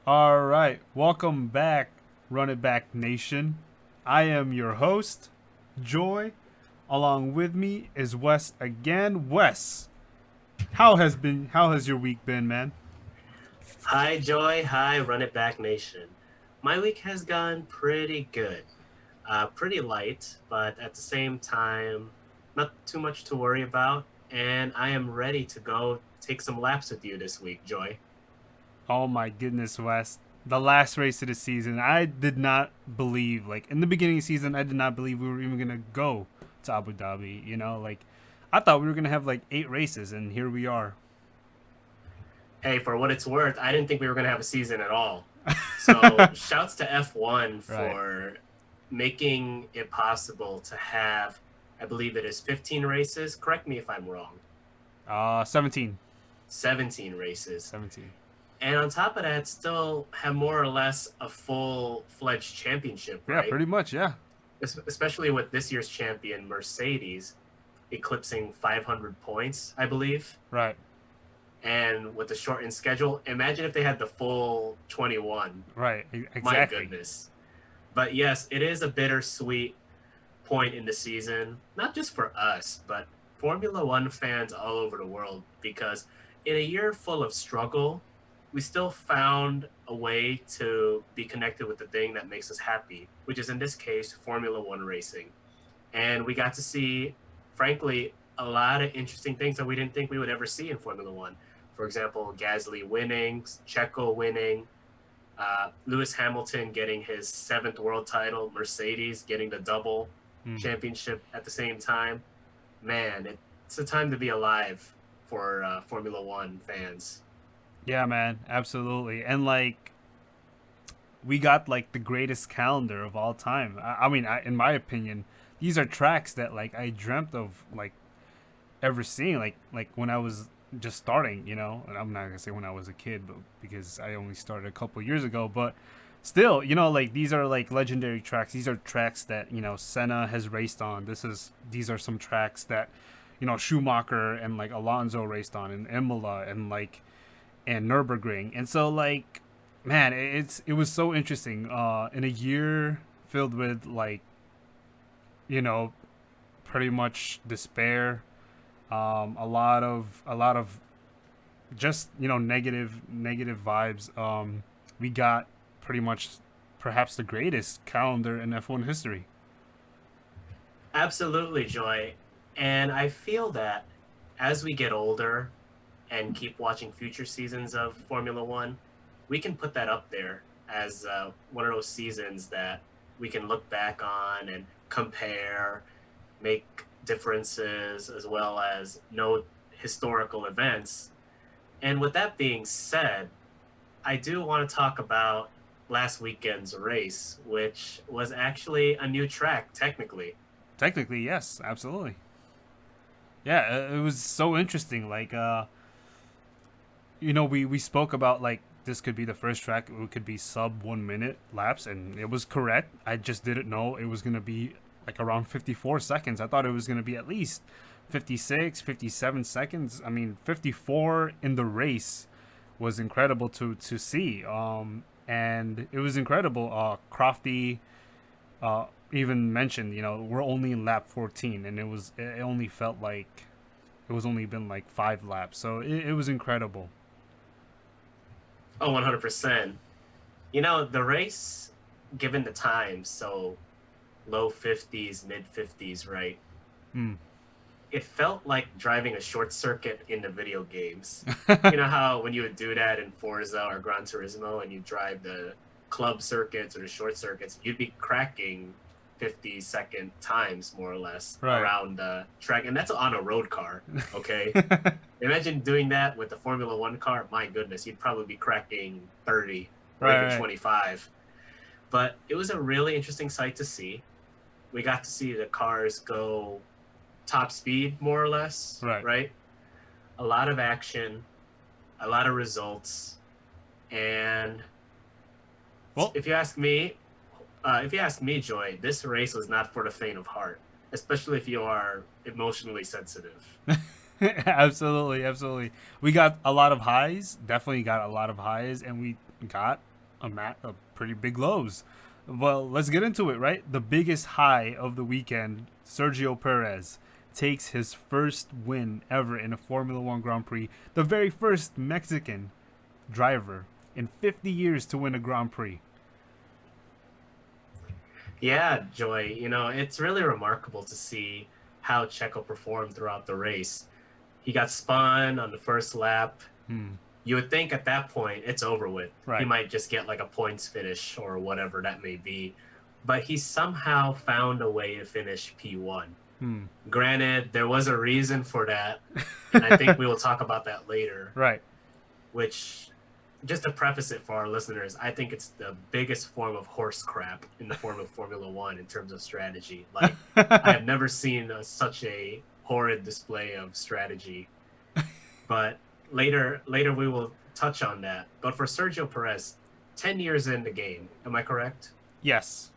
All right, welcome back, Run It Back Nation. I am your host, Joy. Along with me is Wes again. Wes, how has your week been, man? Hi, Joy. Hi, Run It Back Nation. My week has gone pretty good. Pretty light, but at the same time, not too much to worry about. And I am ready to go take some laps with you this week, Joy. Oh my goodness, Wes. The last race of the season, I did not believe, like in the beginning of the season, I did not believe we were even gonna go to Abu Dhabi. I thought we were gonna have like 8 races, and here we are. Hey, for what it's worth, I didn't think we were going to have a season at all. So, shouts to F1 Right. for making it possible to have, I believe it is 15 races. Correct me if I'm wrong. 17. 17 races. 17. And on top of that, still have more or less a full-fledged championship, Yeah, right? pretty much. Yeah. Especially with this year's champion, Mercedes, eclipsing 500 points, I believe. Right. And with the shortened schedule, imagine if they had the full 21. Right. My Exactly. goodness. But yes, it is a bittersweet point in the season, not just for us, but Formula One fans all over the world, because in a year full of struggle, we still found a way to be connected with the thing that makes us happy, which is in this case, Formula One racing. And we got to see, frankly, a lot of interesting things that we didn't think we would ever see in Formula One. For example, Gasly winning, Checo winning, Lewis Hamilton getting his seventh world title, Mercedes getting the double Mm. championship at the same time. Man, it's a time to be alive for Formula One fans. Yeah, man. Absolutely. And like we got like the greatest calendar of all time. In my opinion, these are tracks that like I dreamt of like ever seeing. Like when I was just starting. And I'm not gonna say when I was a kid, but because I only started a couple years ago. But still, like these are like legendary tracks. These are tracks that Senna has raced on. These are some tracks that Schumacher and like Alonso raced on, and Imola and Nurburgring. And so like, man, it was so interesting. In a year filled with like you know pretty much despair, a lot of just negative vibes. We got pretty much perhaps the greatest calendar in F1 history. Absolutely, Joy. And I feel that as we get older and keep watching future seasons of Formula One, we can put that up there as one of those seasons that we can look back on and compare, make differences, as well as note historical events. And with that being said, I do want to talk about last weekend's race, which was actually a new track, technically. Technically, yes, absolutely. Yeah, it was so interesting. Like, we spoke about like this could be the first track. It could be sub 1 minute laps, and it was correct. I just didn't know it was gonna be like around 54 seconds. I thought it was gonna be at least 56, 57 seconds. I mean, 54 in the race was incredible to see. And it was incredible. Crofty even mentioned, we're only in lap 14, and it only felt like it was only been like 5 laps. So it was incredible. Oh, 100%. You know, the race, given the time, so low 50s, mid 50s, right? Mm. It felt like driving a short circuit in the video games. You know how when you would do that in Forza or Gran Turismo and you drive the club circuits or the short circuits, you'd be cracking 50-second times more or less Right. around the track. And that's on a road car, okay? Imagine doing that with the Formula One car. My goodness, you'd probably be cracking 30 or even Right. 25. But it was a really interesting sight to see. We got to see the cars go top speed, more or less, Right. right? A lot of action, a lot of results, and Well, if you ask me, Joy, this race was not for the faint of heart, especially if you are emotionally sensitive. absolutely, absolutely. We got a lot of highs. Definitely got a lot of highs, and we got a pretty big lows. Well, let's get into it, right? The biggest high of the weekend, Sergio Perez takes his first win ever in a Formula One Grand Prix, the very first Mexican driver in 50 years to win a Grand Prix. Yeah, Joy, it's really remarkable to see how Checo performed throughout the race. He got spun on the first lap. Hmm. You would think at that point it's over with. He Right. might just get like a points finish or whatever that may be. But he somehow found a way to finish P1. Hmm. Granted, there was a reason for that, and I think we will talk about that later, Right. which, just to preface it for our listeners, I think it's the biggest form of horse crap in the form of Formula One in terms of strategy. Like, I have never seen such a horrid display of strategy. But later we will touch on that. But for Sergio Perez, 10 years in the game, am I correct? Yes.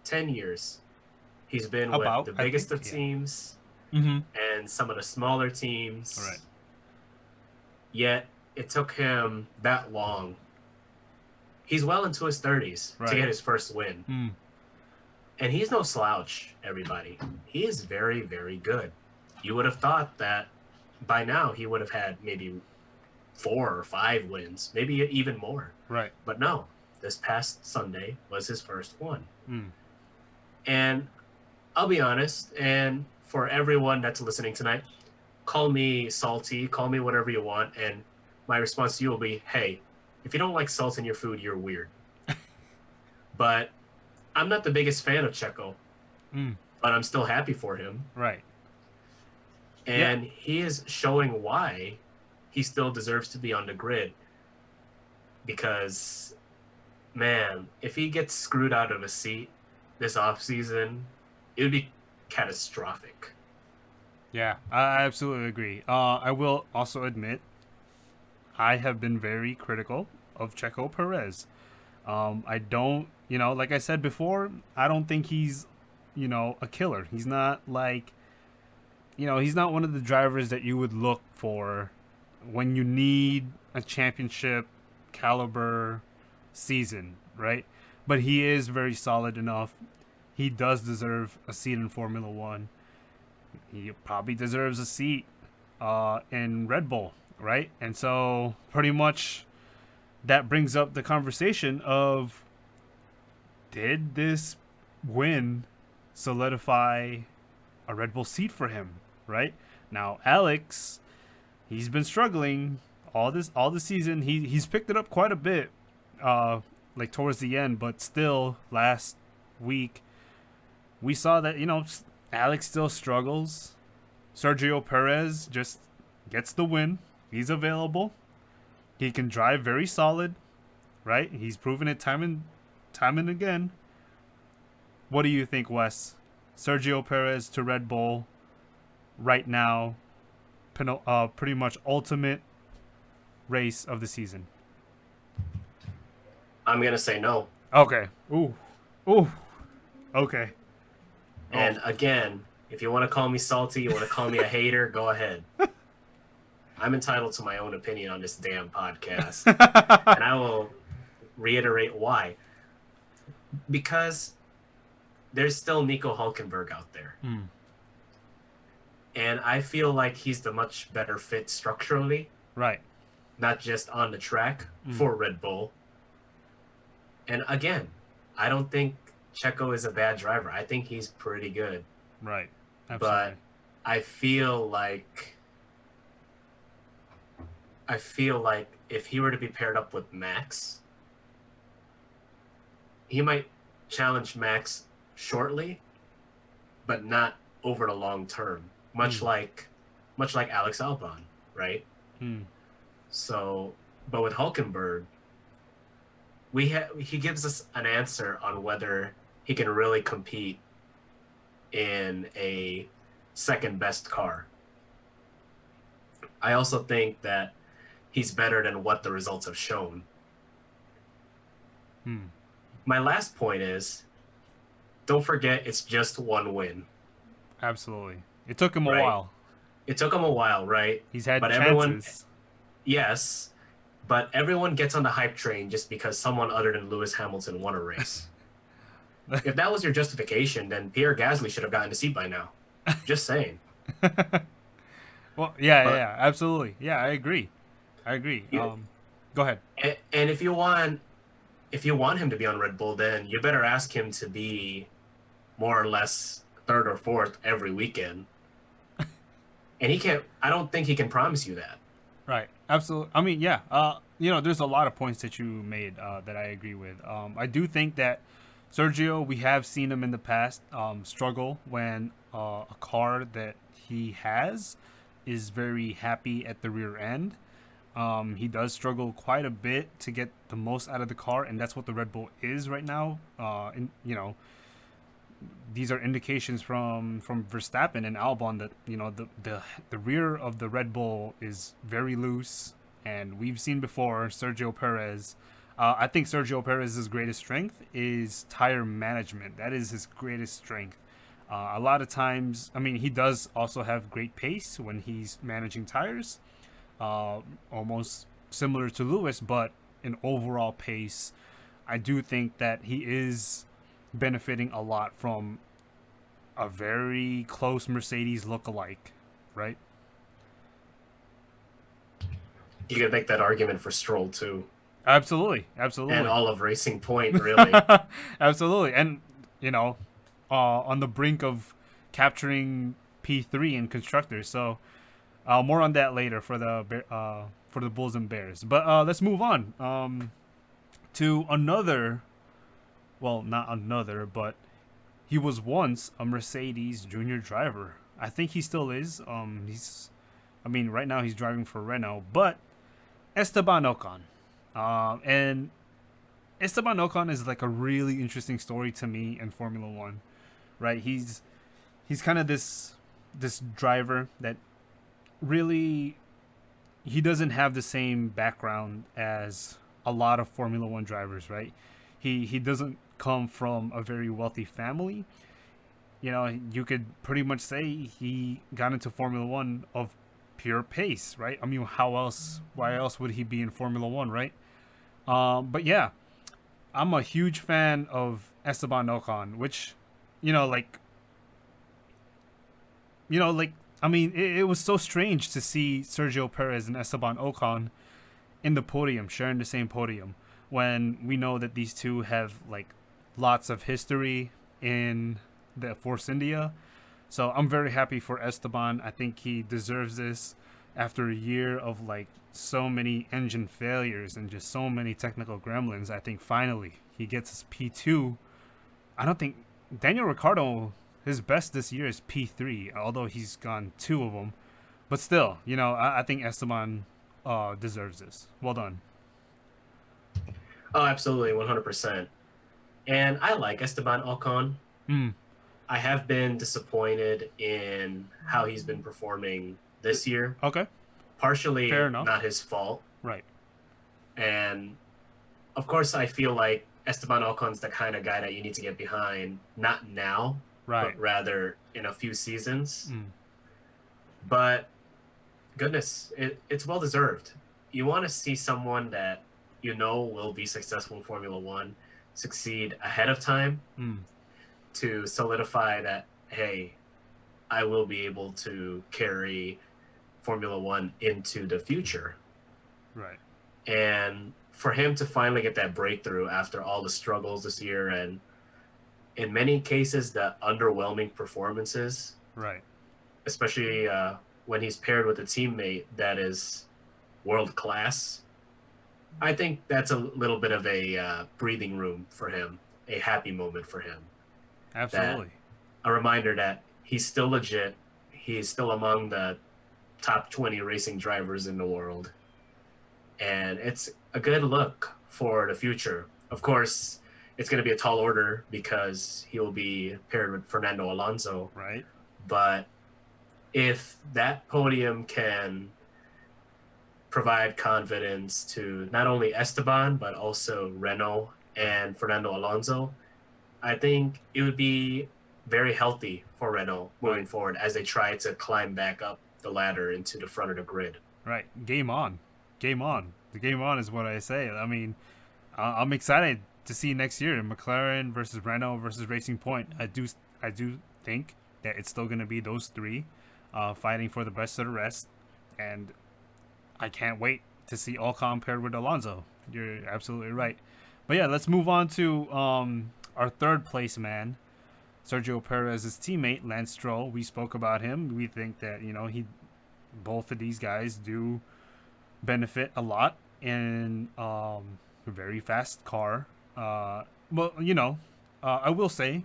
10 years. He's been About, with the I biggest think, of yeah. teams Mm-hmm. and some of the smaller teams. Right. Yet it took him that long. He's well into his 30s Right. to get his first win. Mm. And he's no slouch, everybody. He is very, very good. You would have thought that by now he would have had maybe 4 or 5 wins, maybe even more. Right. But no, this past Sunday was his first one. Mm. And I'll be honest, and for everyone that's listening tonight, call me salty, call me whatever you want, and my response to you will be, hey, if you don't like salt in your food, you're weird. But I'm not the biggest fan of Checo, Mm. but I'm still happy for him. Right. And he is showing why he still deserves to be on the grid. Because, man, if he gets screwed out of a seat this offseason, it would be catastrophic. Yeah, I absolutely agree. I will also admit, I have been very critical of Checo Perez. I don't, like I said before, I don't think he's, a killer. He's not like, he's not one of the drivers that you would look for when you need a championship caliber season, right? But he is very solid enough. He does deserve a seat in Formula One. He probably deserves a seat in Red Bull, right? And so pretty much that brings up the conversation of, did this win solidify a Red Bull seat for him, right? Now Alex, he's been struggling all the season. He's picked it up quite a bit like towards the end, but still last week we saw that Alex still struggles. Sergio Perez just gets the win. He's available. He can drive very solid, right? He's proven it time and again. What do you think, Wes? Sergio Perez to Red Bull right now, pretty much ultimate race of the season. I'm going to say no. Okay. Ooh. Okay. And again, if you want to call me salty, you want to call me a hater, go ahead. I'm entitled to my own opinion on this damn podcast. And I will reiterate why. Because there's still Nico Hulkenberg out there. Hmm. And I feel like he's the much better fit structurally, Right. not just on the track for Red Bull. And again, I don't think Checo is a bad driver. I think he's pretty good. Right. Absolutely. But I feel like if he were to be paired up with Max, he might challenge Max shortly, but not over the long term. Much like Alex Albon, right? So, but with Hulkenberg, he gives us an answer on whether he can really compete in a second best car. I also think that he's better than what the results have shown. My last point is, don't forget it's just one win. Absolutely. It took him a Right. while. It took him a while, right? He's had But chances. yes, But everyone gets on the hype train just because someone other than Lewis Hamilton won a race. If that was your justification, then Pierre Gasly should have gotten a seat by now. Just saying. Well, yeah, But yeah, absolutely. Yeah, I agree. I agree. you, Go ahead. and if you want him to be on Red Bull, then you better ask him to be more or less third or fourth every weekend. And he can't. I don't think he can promise you that. Right. Absolutely. I mean, yeah. There's a lot of points that you made that I agree with. I do think that Sergio, we have seen him in the past struggle when a car that he has is very happy at the rear end. He does struggle quite a bit to get the most out of the car, and that's what the Red Bull is right now. These are indications from Verstappen and Albon that the rear of the Red Bull is very loose, and we've seen before Sergio Perez. I think Sergio Perez's greatest strength is tire management. That is his greatest strength. A lot of times, I mean, he does also have great pace when he's managing tires, almost similar to Lewis, but in overall pace, I do think that he is benefiting a lot from a very close Mercedes look-alike, right? You could make that argument for Stroll too, Absolutely, and absolutely, all of Racing Point, really. absolutely, and you know, on the brink of capturing P3 in constructors. So more on that later for the Bulls and Bears. But let's move on to another. Well, not another, but he was once a Mercedes junior driver. I think he still is. I mean, right now he's driving for Renault, but Esteban Ocon. And Esteban Ocon is like a really interesting story to me in Formula One, right? He's kind of this driver that really he doesn't have the same background as a lot of Formula One drivers, right? He doesn't come from a very wealthy family. You could pretty much say he got into Formula One of pure pace, right? I mean, how else? Why else would he be in Formula One, right? But yeah, I'm a huge fan of Esteban Ocon, which, you know, like, like I mean, it was so strange to see Sergio Perez and Esteban Ocon in the podium, sharing the same podium, when we know that these two have like lots of history in the Force India. So I'm very happy for Esteban. I think he deserves this after a year of like so many engine failures and just so many technical gremlins. I think finally he gets his P2. I don't think Daniel Ricciardo, his best this year is P3, although he's gone two of them. But still, I think Esteban deserves this. Well done. Oh, absolutely, 100%. And I like Esteban Ocon. Mm, I have been disappointed in how he's been performing this year. okay, fair Partially enough. not his fault. Right, And of course, I feel like Esteban Ocon's the kind of guy that you need to get behind, not now, right. but rather in a few seasons. Mm, But goodness, it's well deserved. You want to see someone that you know will be successful in Formula One succeed ahead of time mm, to solidify that, hey, I will be able to carry Formula One into the future. right, And for him to finally get that breakthrough after all the struggles this year and in many cases the underwhelming performances, right. especially when he's paired with a teammate that is world class, I think that's a little bit of a breathing room for him, a happy moment for him. That Absolutely. a reminder that he's still legit. He's still among the top 20 racing drivers in the world. And it's a good look for the future. Of course, it's going to be a tall order because he will be paired with Fernando Alonso. Right. But if that podium can provide confidence to not only Esteban, but also Renault and Fernando Alonso, I think it would be very healthy for Renault moving Right. forward as they try to climb back up the ladder into the front of the grid. Right. Game on. Game on. The game on is what I say. I mean, I'm excited to see next year McLaren versus Renault versus Racing Point. I do think that it's still going to be those three fighting for the best of the rest, and I can't wait to see Ocon paired with Alonso. You're absolutely right. But yeah, let's move on to our third place man, Sergio Perez's teammate Lance Stroll. We spoke about him. We think that both of these guys do benefit a lot in a very fast car. Well, I will say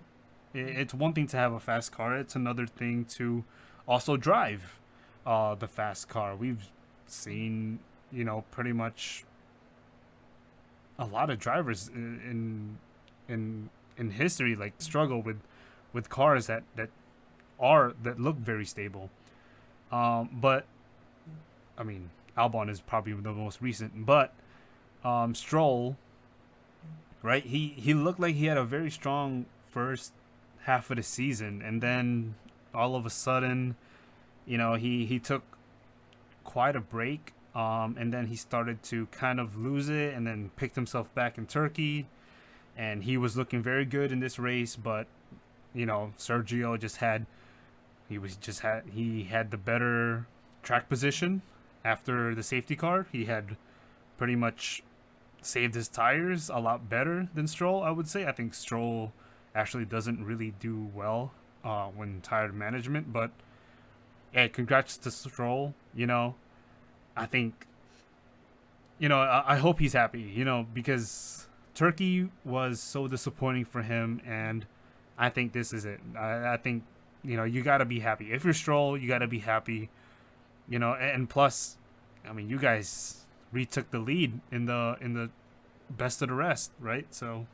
it's one thing to have a fast car. It's another thing to also drive the fast car. We've seen, pretty much a lot of drivers in history like struggle with cars that look very stable. But I mean, Albon is probably the most recent, but Stroll, right? He looked like he had a very strong first half of the season, and then all of a sudden, he took quite a break, and then he started to kind of lose it, and then picked himself back in Turkey, and he was looking very good in this race, but Sergio he had the better track position after the safety car. He had pretty much saved his tires a lot better than Stroll, I would say. I think Stroll actually doesn't really do well when tire management, but hey, congrats to Stroll. I think, I hope he's happy, because Turkey was so disappointing for him, and I think this is it. I think, you got to be happy. If you're Stroll, you got to be happy, and plus, I mean, you guys retook the lead in the best of the rest, right? So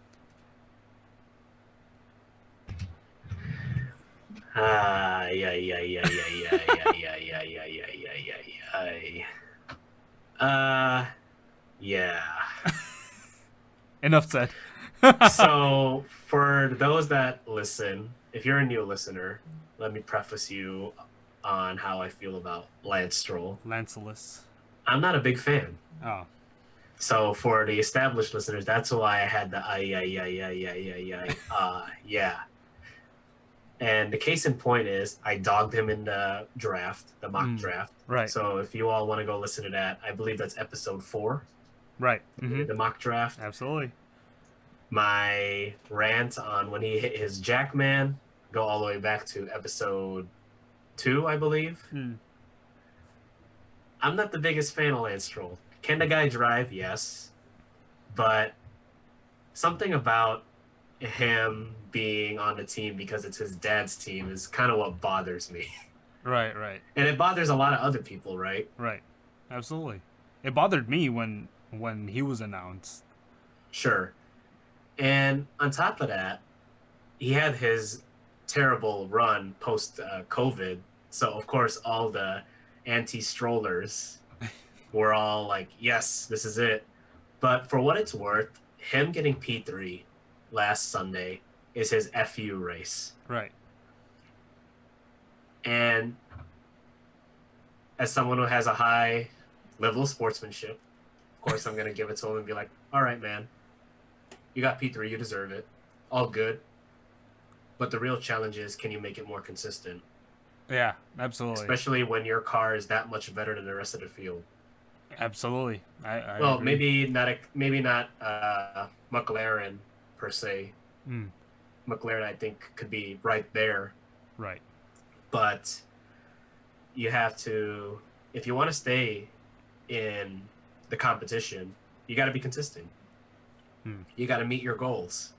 Yeah. enough said. So, for those that listen, if you're a new listener, let me preface you on how I feel about Lance Stroll. Lanceless. I'm not a big fan. Oh. So, for the established listeners, that's why I had the yeah. And the case in point is I dogged him in the draft, the mock draft. Right. So, if you all want to go listen to that, I believe that's episode 4. Right. The mock draft. Absolutely. My rant on when he hit his Jackman, go all the way back to episode 2, I believe. I'm not the biggest fan of Lance Stroll. Can the guy drive? Yes. But something about him being on the team because it's his dad's team is kind of what bothers me. Right. And it bothers a lot of other people, right? Right. Absolutely. It bothered me when he was announced. Sure. And on top of that, he had his terrible run post-COVID. So, of course, all the anti-strollers were all like, yes, this is it. But for what it's worth, him getting P3 last Sunday is his FU race. Right. And as someone who has a high level of sportsmanship, of course, I'm going to give it to him and be like, all right, man. You got P3, you deserve it. All good. But the real challenge is, can you make it more consistent? Yeah, absolutely. Especially when your car is that much better than the rest of the field. Absolutely. I well, agree. maybe not McLaren per se. McLaren, I think, could be right there. Right. But you have to, if you want to stay in the competition, you got to be consistent. You got to meet your goals.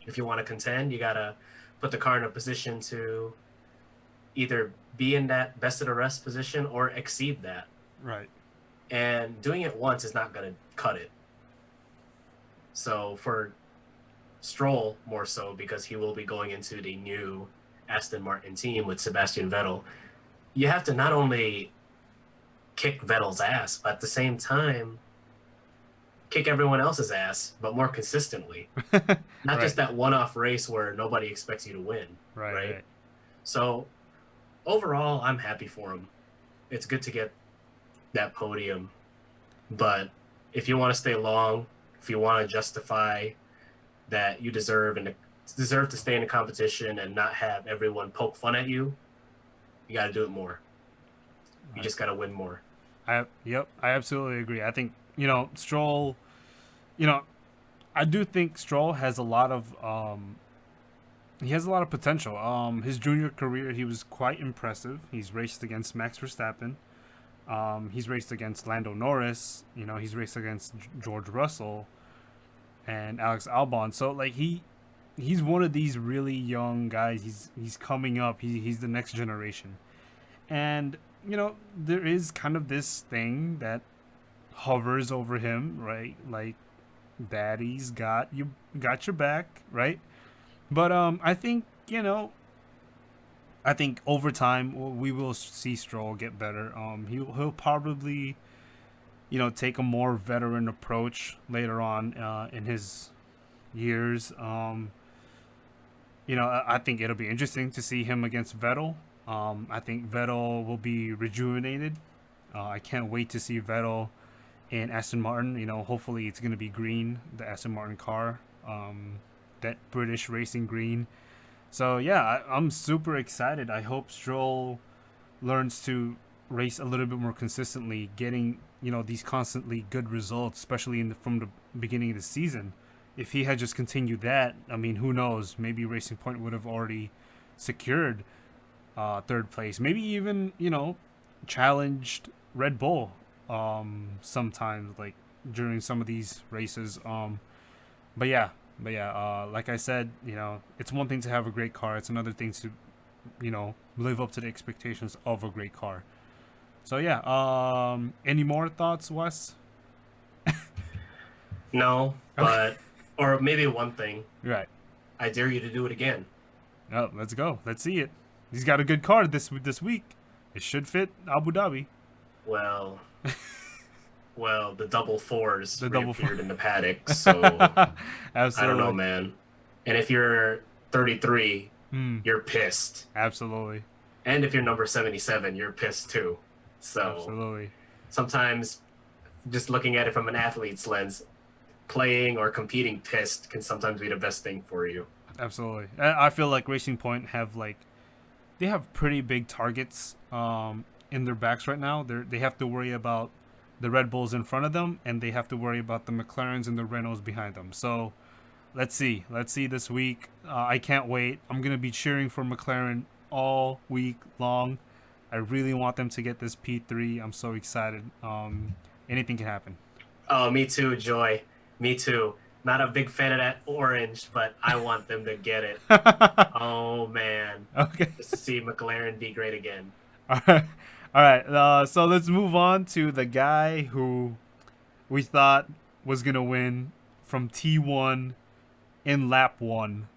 If you want to contend, you got to put the car in a position to either be in that best of the rest position or exceed that. Right. And doing it once is not going to cut it. So for Stroll, more so, because he will be going into the new Aston Martin team with Sebastian Vettel, you have to not only kick Vettel's ass, but at the same time, kick everyone else's ass, but more consistently. Not just that one-off race where nobody expects you to win. Right? So overall, I'm happy for him. It's good to get that podium. But if you want to stay long, if you want to justify that you deserve to stay in the competition and not have everyone poke fun at you, you got to do it more. You just got to win more. I absolutely agree. I think Stroll. You know, I do think Stroll has a lot of he has a lot of potential. His junior career, he was quite impressive. He's raced against Max Verstappen. He's raced against Lando Norris. He's raced against George Russell and Alex Albon. So like he's one of these really young guys. He's coming up. He's the next generation. And there is kind of this thing that hovers over him, right? Like daddy's got your back, right? But I think over time we will see Stroll get better. He'll probably take a more veteran approach later on in his years. I think it'll be interesting to see him against Vettel. I think Vettel will be rejuvenated. I can't wait to see Vettel in Aston Martin. Hopefully it's going to be green, the Aston Martin car, that British racing green. So yeah, I'm super excited. I hope Stroll learns to race a little bit more consistently, getting these constantly good results, especially from the beginning of the season. If he had just continued that, I mean, who knows? Maybe Racing Point would have already secured third place. Maybe even challenged Red Bull sometimes, like during some of these races. But yeah, like I said, it's one thing to have a great car. It's another thing to live up to the expectations of a great car. So yeah, any more thoughts, Wes? No, but or maybe one thing. Right. I dare you to do it again. Oh, let's go. Let's see it. He's got a good car this week. It should fit Abu Dhabi. Well, the double fours reappeared in the paddock, so Absolutely. I don't know, man. And if you're 33, you're pissed. Absolutely. And if you're number 77, you're pissed too. So absolutely. Sometimes just looking at it from an athlete's lens, playing or competing pissed can sometimes be the best thing for you. Absolutely. I feel like Racing Point they have pretty big targets in their backs right now. They have to worry about the Red Bulls in front of them, and they have to worry about the McLarens and the Renaults behind them. So let's see this week. I can't wait. I'm gonna be cheering for McLaren all week long. I really want them to get this P3. I'm so excited. Anything can happen. Oh, me too, Joy. Me too. Not a big fan of that orange, but I want them to get it. Oh, man. Okay. Just to see McLaren be great again. All right. So let's move on to the guy who we thought was going to win from T1 in lap 1.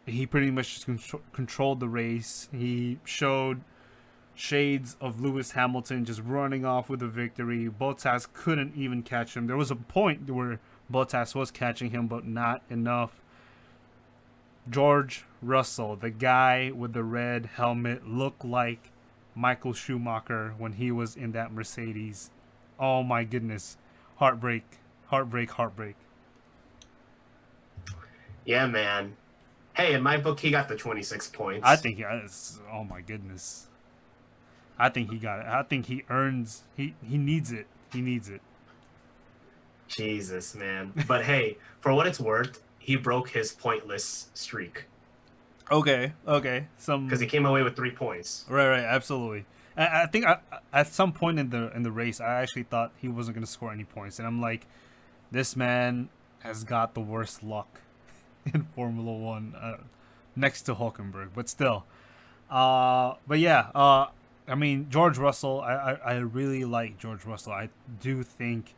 He pretty much just controlled the race. He showed shades of Lewis Hamilton just running off with a victory. Bottas couldn't even catch him. There was a point where Bottas was catching him, but not enough. George Russell, the guy with the red helmet, looked like Michael Schumacher when he was in that Mercedes. Oh my goodness. Heartbreak. Yeah, man. Hey, in my book, he got the 26 points. I think oh my goodness. I think he got it. I think he needs it. He needs it. Jesus, man. But hey, for what it's worth, he broke his pointless streak. Okay. Because he came away with 3 points. Right, absolutely. I think at some point in the race, I actually thought he wasn't going to score any points, and I'm like, this man has got the worst luck in Formula One, next to Hulkenberg, but still. But yeah. I mean, George Russell, I really like George Russell. I do think,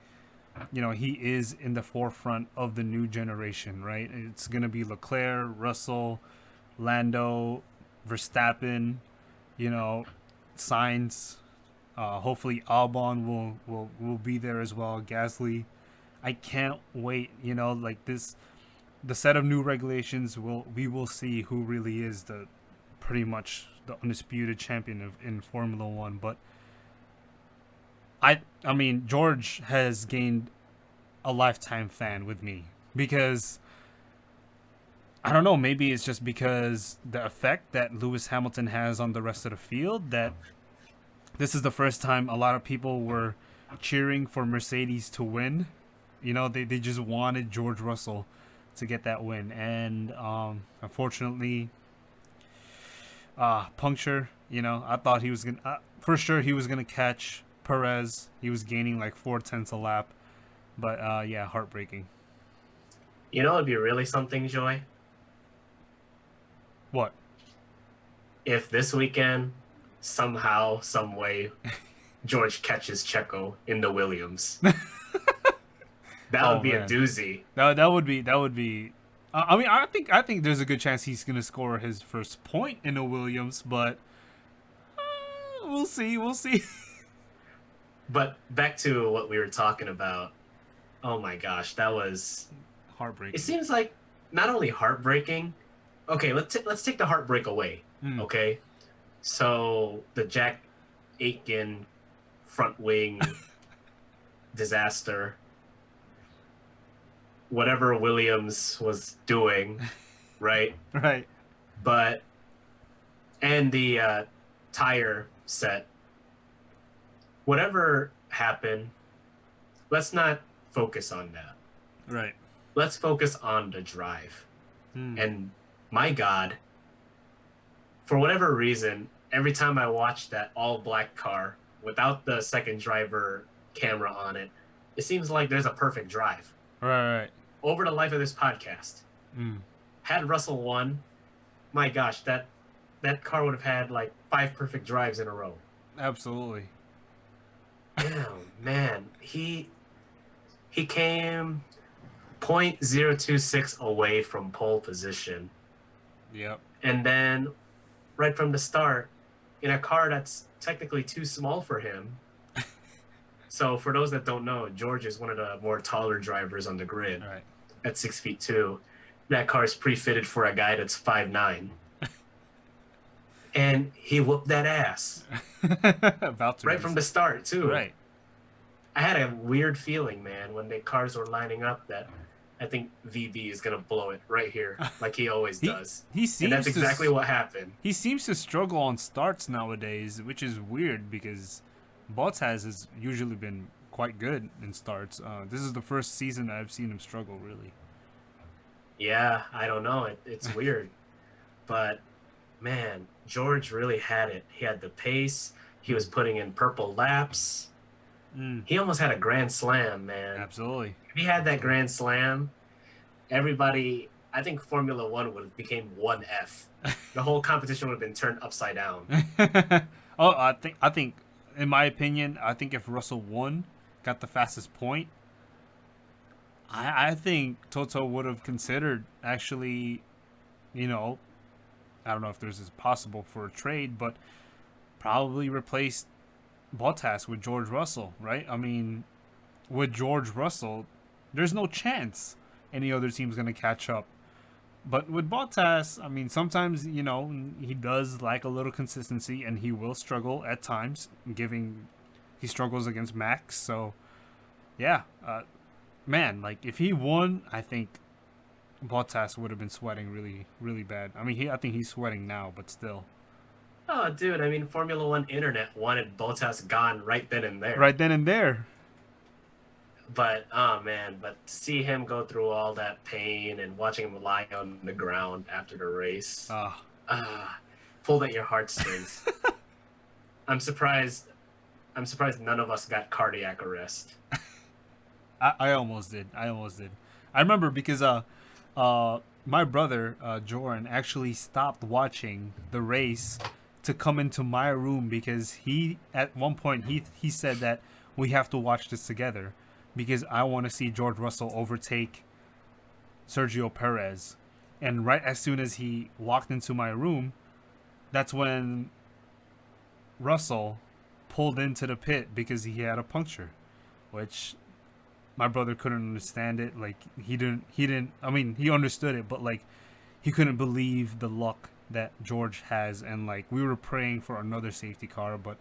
he is in the forefront of the new generation, right? It's going to be Leclerc, Russell, Lando, Verstappen, Sainz. Hopefully Albon will be there as well. Gasly. I can't wait, the set of new regulations, we will see who really is pretty much the undisputed champion in Formula One. But I mean, George has gained a lifetime fan with me because I don't know, maybe it's just because the effect that Lewis Hamilton has on the rest of the field that this is the first time a lot of people were cheering for Mercedes to win. You know, they just wanted George Russell to get that win. And unfortunately, puncture, you know, I thought he was going to, for sure, he was going to catch Perez. He was gaining like 4 tenths a lap. But yeah, heartbreaking. You know, it'd be really something, Joy, What? if this weekend, somehow, some way, George catches Checo in the Williams. That Oh would be a man, doozy. that would be. I mean, I think there's a good chance he's gonna score his first point in a Williams, but we'll see. We'll see. But back to what we were talking about. Oh my gosh, that was. It Heartbreaking. seems like not only heartbreaking. Okay, let's take the heartbreak away. Mm. Okay, so the Jack Aitken front wing disaster, whatever Williams was doing, right? Right. But and the tire set, whatever happened, let's not focus on that. Right. Let's focus on the drive. Mm. And my God, for whatever reason, every time I watch that all black car without the second driver camera on it, it seems like there's a perfect drive. Right. Over the life of this podcast, Mm. had Russell won, my gosh, that car would have had like 5 perfect drives in a row. Absolutely. Damn, man, he came 0.026 away from pole position, Yep. and then right from the start, in a car that's technically too small for him. So for those that don't know, George is one of the more taller drivers on the grid Right. at 6'2". That car is pre-fitted for a guy that's 5'9". And he whooped that ass About to right from the start too. Right. I had a weird feeling, man, when the cars were lining up that I think VB is gonna blow it right here, like he always does. He seems And that's to exactly what happened. He seems to struggle on starts nowadays, which is weird because Bottas has usually been quite good in starts. This is the first season I've seen him struggle, really. Yeah, I don't know. It's weird. But man, George really had it. He had the pace. He was putting in purple laps. Mm. He almost had a grand slam, man. Absolutely. If he had that grand slam, everybody, I think Formula One would have became 1F. The whole competition would have been turned upside down. Oh, I think, in my opinion, I think if Russell won, got the fastest point, I think Toto would have considered actually, you know, I don't know if there's this possible for a trade, but probably replaced Bottas with George Russell, right? I mean, with George Russell, there's no chance any other team's going to catch up. But with Bottas, I mean, sometimes, you know, he does lack a little consistency and he will struggle at times, he struggles against Max. So, yeah, man, like if he won, I think Bottas would have been sweating really, really bad. I mean, I think he's sweating now, but still. Oh, dude, I mean, Formula One Internet wanted Bottas gone right then and there. Right then and there. But, oh, man, but to see him go through all that pain and watching him lie on the ground after the race, pulled at your heartstrings. I'm surprised none of us got cardiac arrest. I almost did. I remember because my brother Joran actually stopped watching the race to come into my room because he at one point he said that we have to watch this together because I want to see George Russell overtake Sergio Perez. And right as soon as he walked into my room, that's when Russell pulled into the pit because he had a puncture, which my brother couldn't understand it. Like he didn't I mean, he understood it, but like he couldn't believe the luck that George has. And like we were praying for another safety car, but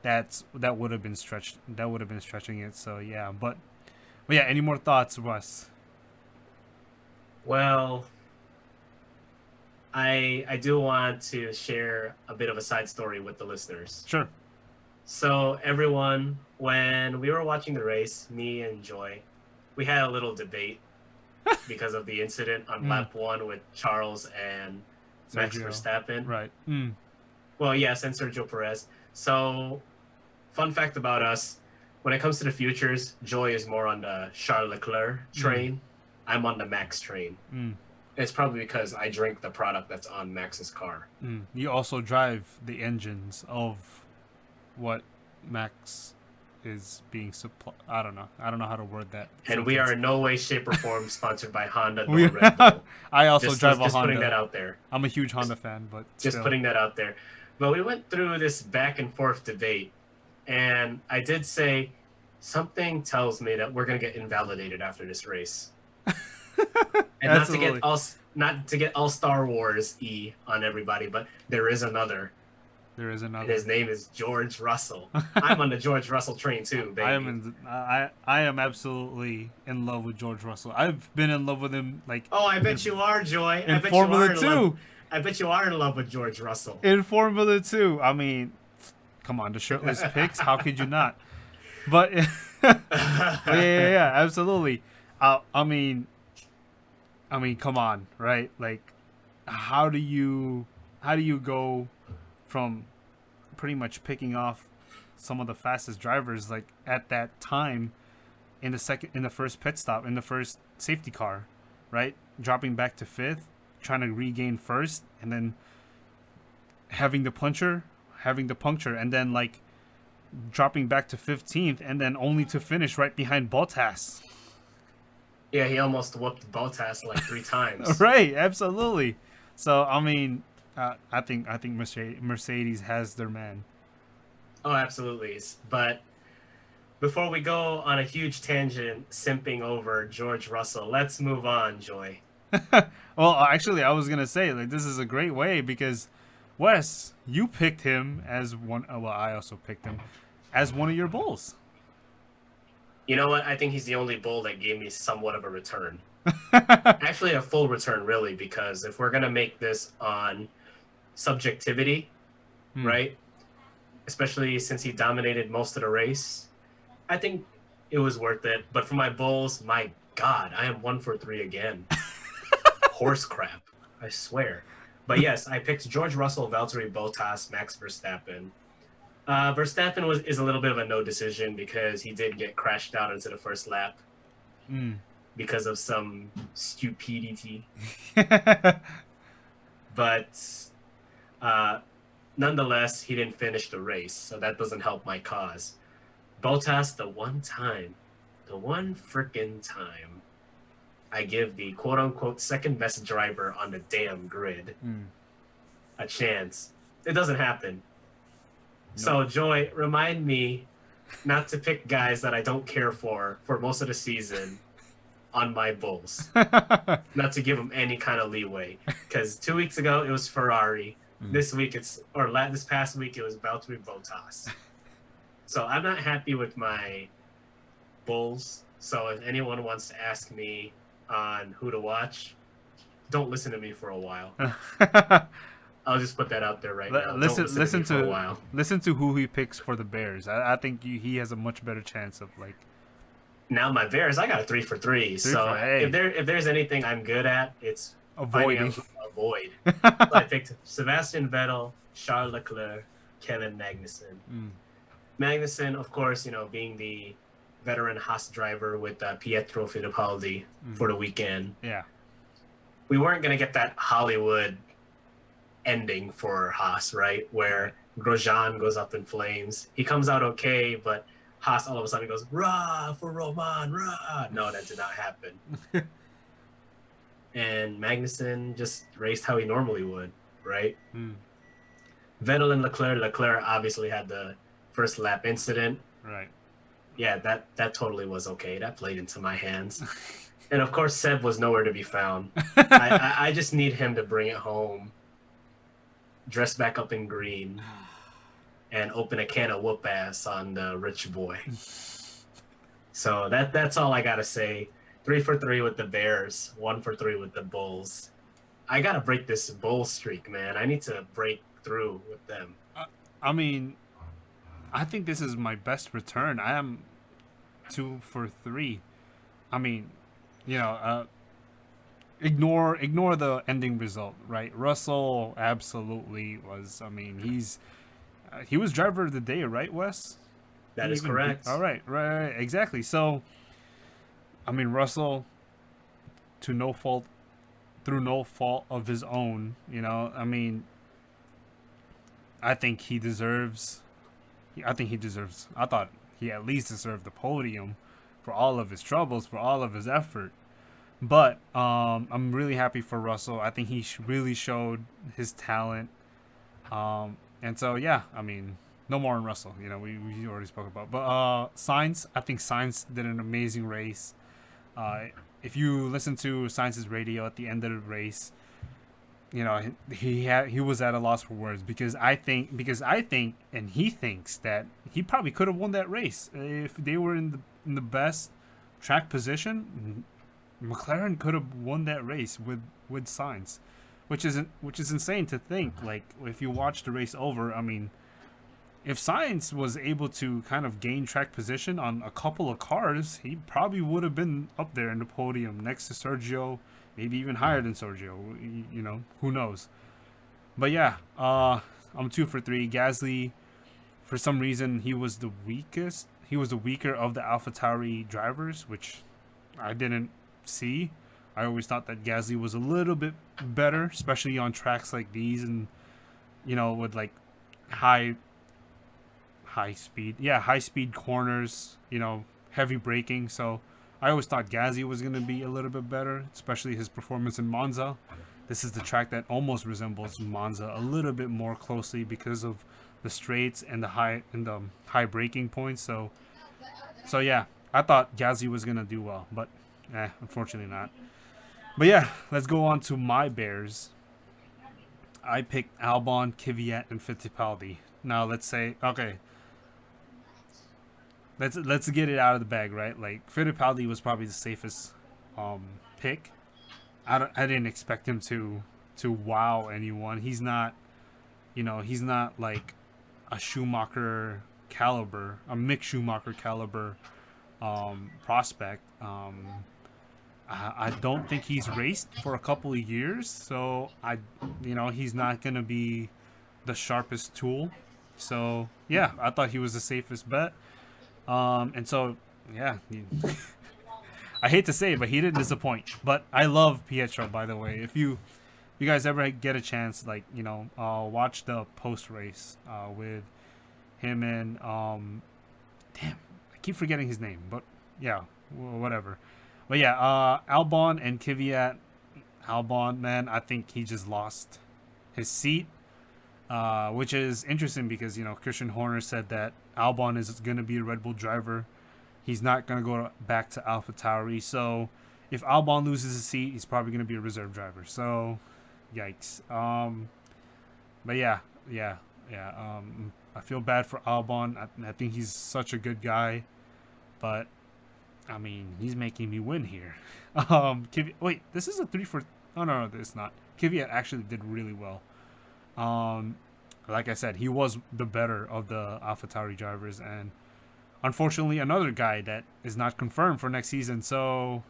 that would have been stretched. That would have been stretching it. So yeah, but yeah. Any more thoughts, Russ? Well, I do want to share a bit of a side story with the listeners. Sure. So everyone, when we were watching the race, me and Joy, we had a little debate because of the incident on lap 1 with Charles and Max Sergio. Verstappen. Right. Well, yes, and Sergio Perez. So, fun fact about us: when it comes to the futures, Joy is more on the Charles Leclerc train. I'm on the Max train. It's probably because I drink the product that's on Max's car. You also drive the engines of what Max is being supplied. I don't know how to word that. And we are in no way, shape, or form sponsored by Honda nor Red Bull. I also drive a just Honda. putting that out there. I'm a huge Honda fan, but just still. putting that out there. But we went through this back and forth debate, and I did say something tells me that we're gonna get invalidated after this race. And not to get all Star Wars on everybody, but there is another. There is another. And his name is George Russell. I'm on the George Russell train too, baby. I am absolutely in love with George Russell. I've been in love with him like. Oh, I bet you are, Joy. In Formula 2. I bet you are in love with George Russell. In Formula 2. I mean, come on, the shirtless pics. How could you not? But yeah, absolutely. I mean, come on, right? Like, how do you go from pretty much picking off some of the fastest drivers like at that time in the first pit stop, in the first safety car, right? Dropping back to 5th, trying to regain first, and then having the puncture, and then like dropping back to 15th, and then only to finish right behind Bottas. Yeah, he almost whooped Bottas like 3 times. Right, absolutely. So I mean, I think Mercedes has their man. Oh, absolutely. But before we go on a huge tangent simping over George Russell, let's move on, Joy. Well, actually, I was gonna say like this is a great way because Wes, you picked him as one. Well, I also picked him as one of your bulls. You know what? I think he's the only bull that gave me somewhat of a return. Actually, a full return, really, because if we're gonna make this on subjectivity, right? Especially since he dominated most of the race, I think it was worth it. But for my bulls, my God, I am 1 for 3 again. Horse crap, I swear. But yes, I picked George Russell, Valtteri Bottas, Max Verstappen. Verstappen is a little bit of a no decision because he did get crashed out into the first lap because of some stupidity. But nonetheless, he didn't finish the race, so that doesn't help my cause. Bottas, the one freaking time I give the quote-unquote second best driver on the damn grid a chance, it doesn't happen. No. So, Joy, remind me not to pick guys that I don't care for most of the season on my bulls. Not to give them any kind of leeway. Because 2 weeks ago, it was Ferrari. This past week, it was Valtteri Bottas. So I'm not happy with my bulls. So if anyone wants to ask me on who to watch, don't listen to me for a while. I'll just put that out there right now. Listen to who he picks for the Bears. I think he has a much better chance of like. Now my Bears, I got a 3 for 3. So if there's anything I'm good at, it's avoiding. Avoid. So I picked Sebastian Vettel, Charles Leclerc, Kevin Magnussen. Magnussen, of course, being the veteran Haas driver with Pietro Fittipaldi for the weekend. Yeah. We weren't going to get that Hollywood ending for Haas, right? Where Grosjean goes up in flames. He comes out okay, but Haas all of a sudden goes, "Rah for Roman, rah!" No, that did not happen. And Magnussen just raced how he normally would, right? Vettel and Leclerc obviously had the first lap incident. Right. Yeah, that totally was okay. That played into my hands. And of course, Seb was nowhere to be found. I just need him to bring it home. Dress back up in green. and open a can of whoop ass on the rich boy. So that's all I gotta say. 3 for 3 with the Bears, 1 for 3 with the Bulls. I gotta break this bull streak, man. I need to break through with them. I mean, I think this is my best return. I am 2 for 3. I mean, you know, ignore the ending result, right? Russell absolutely was. I mean, he was driver of the day, right, Wes? That He is even beat. All correct. right, right, exactly. So, I mean, Russell, to no fault, through no fault of his own, I mean, I think he deserves. I think he deserves. I thought he at least deserved the podium for all of his troubles, for all of his effort. But I'm really happy for Russell. I think he really showed his talent. And so yeah, I mean, no more on Russell. We already spoke about. But Sainz, I think Sainz did an amazing race. Uh, if you listen to Sainz's radio at the end of the race, he was at a loss for words because I think and he thinks that he probably could have won that race if they were in the best track position. McLaren could have won that race with Sainz, which is insane to think. Like if you watch the race over, I mean, if Sainz was able to kind of gain track position on a couple of cars, he probably would have been up there in the podium next to Sergio, maybe even higher than Sergio. Who knows? But yeah, I'm 2 for 3. Gasly, for some reason, he was the weakest. He was the weaker of the AlphaTauri drivers, which I didn't see. I always thought that Gasly was a little bit better, especially on tracks like these, and with like high high speed corners, heavy braking. So I always thought Gasly was going to be a little bit better, especially his performance in Monza. This is the track that almost resembles Monza a little bit more closely because of the straights and the high braking points. So yeah, I thought Gasly was going to do well, but unfortunately not. But yeah, let's go on to my Bears. I picked Albon, Kvyat, and Fittipaldi. Now let's say, okay, let's get it out of the bag, right? Like Fittipaldi was probably the safest pick. I didn't expect him to wow anyone. He's not like a Schumacher caliber, a Mick Schumacher caliber prospect. I don't think he's raced for a couple of years, so he's not gonna be the sharpest tool. So yeah, I thought he was the safest bet. And so yeah, I hate to say it, but he didn't disappoint. But I love Pietro, by the way. If you guys ever get a chance, like watch the post race with him and damn, I keep forgetting his name, but yeah, whatever. But yeah, Albon and Kvyat. Albon, man, I think he just lost his seat, which is interesting because Christian Horner said that Albon is going to be a Red Bull driver. He's not going to go back to AlphaTauri. So if Albon loses his seat, he's probably going to be a reserve driver. So, yikes. But yeah. I feel bad for Albon. I think he's such a good guy, but I mean, he's making me win here. Wait, this is a 3 for. Oh no, it's not. Kvyat actually did really well. Um, like I said, he was the better of the AlphaTauri drivers, and unfortunately, another guy that is not confirmed for next season. So,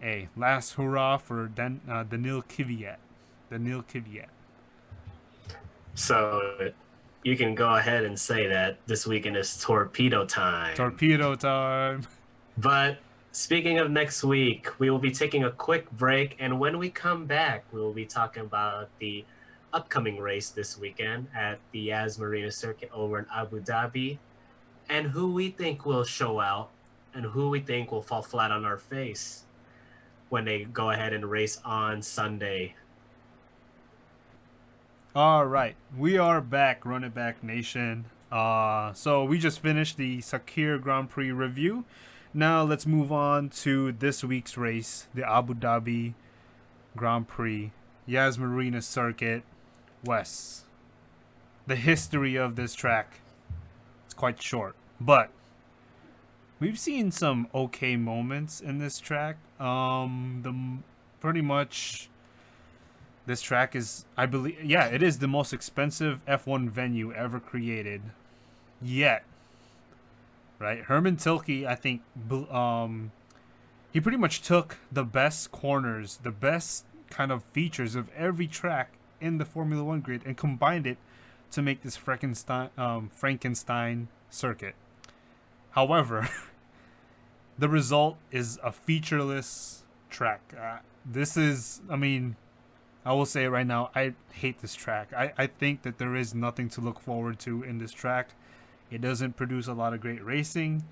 hey, last hurrah for Daniil Kvyat. Daniil Kvyat. So you can go ahead and say that this weekend is torpedo time. Torpedo time. But speaking of next week, we will be taking a quick break. And when we come back, we will be talking about the upcoming race this weekend at the Yas Marina Circuit over in Abu Dhabi, and who we think will show out and who we think will fall flat on our face when they go ahead and race on Sunday. All right, we are back, Run It Back Nation. So we just finished the Sakhir Grand Prix review. Now let's move on to this week's race, the Abu Dhabi Grand Prix, Yas Marina Circuit, West. the history of this track, it's quite short. But we've seen some okay moments in this track. Pretty much this track is, I believe, yeah, it is the most expensive F1 venue ever created. Yet, right? Herman Tilke, I think, he pretty much took the best corners, the best kind of features of every track in the Formula One grid and combined it to make this Frankenstein circuit. However, the result is a featureless track. This is, I mean, I will say right now, I hate this track. I think that there is nothing to look forward to in this track. It doesn't produce a lot of great racing.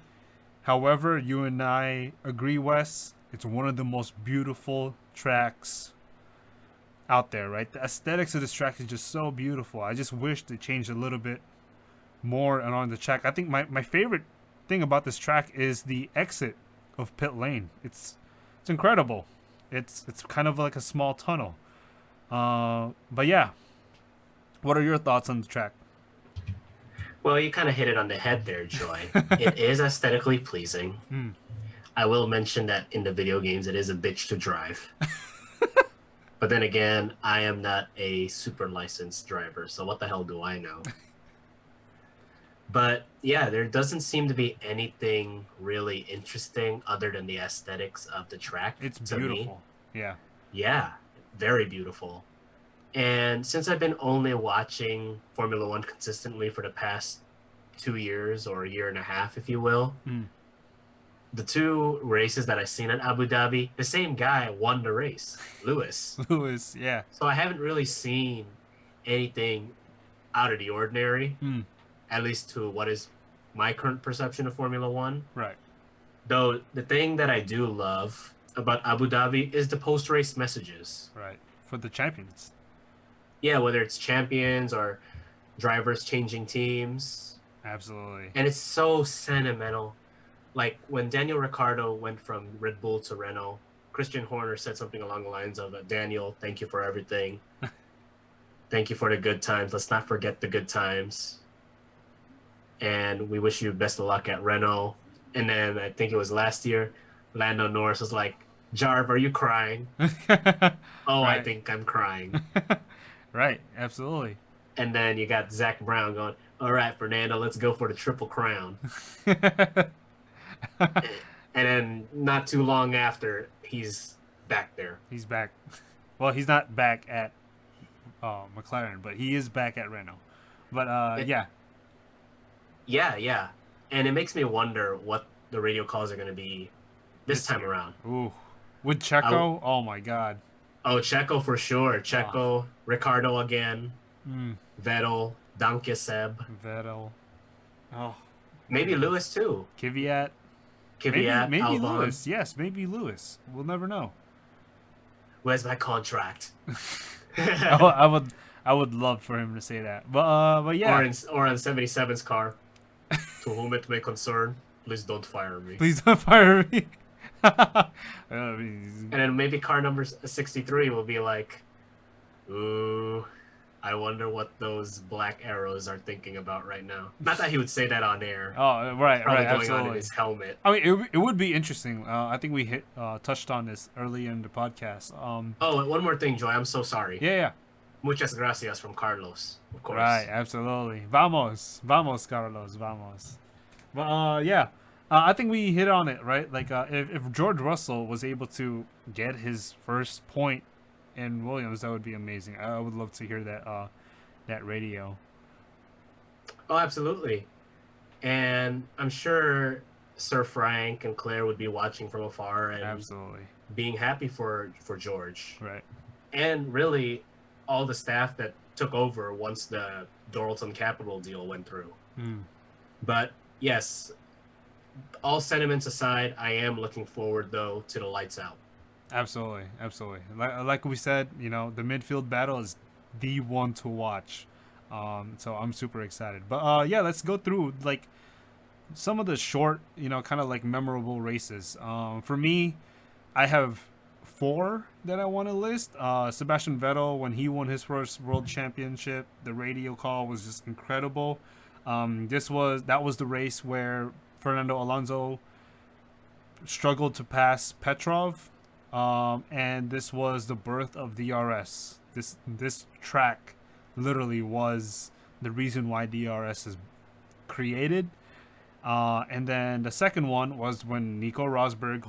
However, you and I agree, Wes, it's one of the most beautiful tracks out there, right? The aesthetics of this track is just so beautiful. I just wish they changed a little bit more on the track. I think my favorite thing about this track is the exit of pit lane. It's incredible. It's kind of like a small tunnel. But yeah, what are your thoughts on the track? Well, you kind of hit it on the head there, Joy. It is aesthetically pleasing. I will mention that in the video games, it is a bitch to drive. But then again, I am not a super licensed driver, so what the hell do I know? But yeah, there doesn't seem to be anything really interesting other than the aesthetics of the track. It's beautiful. Yeah. Yeah, very beautiful. And since I've been only watching Formula One consistently for the past 2 years or a year and a half, if you will, the two races that I've seen at Abu Dhabi, the same guy won the race, Lewis. Lewis, yeah. So I haven't really seen anything out of the ordinary, at least to what is my current perception of Formula One. Right. Though the thing that I do love about Abu Dhabi is the post-race messages. Right. For the champions. Yeah, whether it's champions or drivers changing teams. Absolutely. And it's so sentimental. Like when Daniel Ricciardo went from Red Bull to Renault, Christian Horner said something along the lines of, Daniel, thank you for everything. Thank you for the good times. Let's not forget the good times. And we wish you best of luck at Renault. And then I think it was last year, Lando Norris was like, Jarv, are you crying? Oh, right. I think I'm crying. Right, absolutely. And then you got Zach Brown going, all right, Fernando, let's go for the Triple Crown. And then not too long after, he's back there. He's back. Well, he's not back at McLaren, but he is back at Renault. But yeah. Yeah. And it makes me wonder what the radio calls are going to be this time around. Ooh. With Checo? Oh, my God. Oh, Checo for sure. Checo, Ricardo again, Vettel, Danke Seb. Vettel. Oh. Maybe Lewis, too. Kvyat. Maybe Albon. Lewis. Yes, maybe Lewis. We'll never know. Where's my contract? I would love for him to say that. But yeah. Or on 77's car. To whom it may concern, please don't fire me. Please don't fire me. And then maybe car number 63 will be like, ooh, I wonder what those black arrows are thinking about right now. Not that he would say that on air. Oh, right, Probably right, going absolutely. on in his helmet. I mean, it would be interesting. I think we touched on this early in the podcast. Oh, and one more thing, Joy. I'm so sorry. Yeah. Muchas gracias from Carlos, of course. Right, absolutely. Vamos, Carlos, vamos. But yeah. I think we hit on it, right? Like, if George Russell was able to get his first point in Williams, that would be amazing. I would love to hear that radio. Oh, absolutely. And I'm sure Sir Frank and Claire would be watching from afar and absolutely being happy for George. Right. And really, all the staff that took over once the Doralton Capital deal went through. But yes, all sentiments aside, I am looking forward, though, to the lights out. Absolutely. Like we said, the midfield battle is the one to watch. So I'm super excited. But yeah, let's go through like some of the short, kind of like memorable races. For me, I have 4 that I want to list. Sebastian Vettel, when he won his first world championship, the radio call was just incredible. That was the race where Fernando Alonso struggled to pass Petrov, and this was the birth of DRS. This track literally was the reason why DRS is created. And then the second one was when Nico Rosberg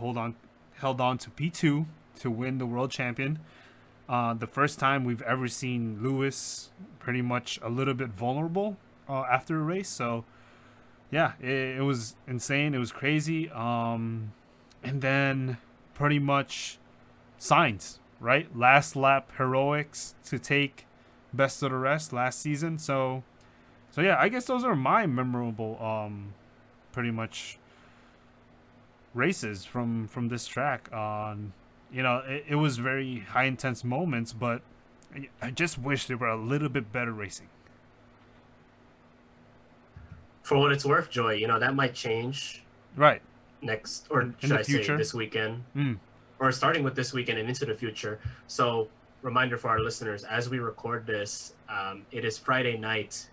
held on to P2 to win the world champion. The first time we've ever seen Lewis pretty much a little bit vulnerable after a race. So yeah, it was insane. It was crazy. And then pretty much Sainz, right? Last lap heroics to take best of the rest last season. So yeah, I guess those are my memorable pretty much races from this track. It was very high intense moments, but I just wish they were a little bit better racing. For what it's worth, Joy, that might change Right. next, or In should the I say future. this weekend, Mm. or starting with this weekend and into the future. So, reminder for our listeners, as we record this, it is Friday night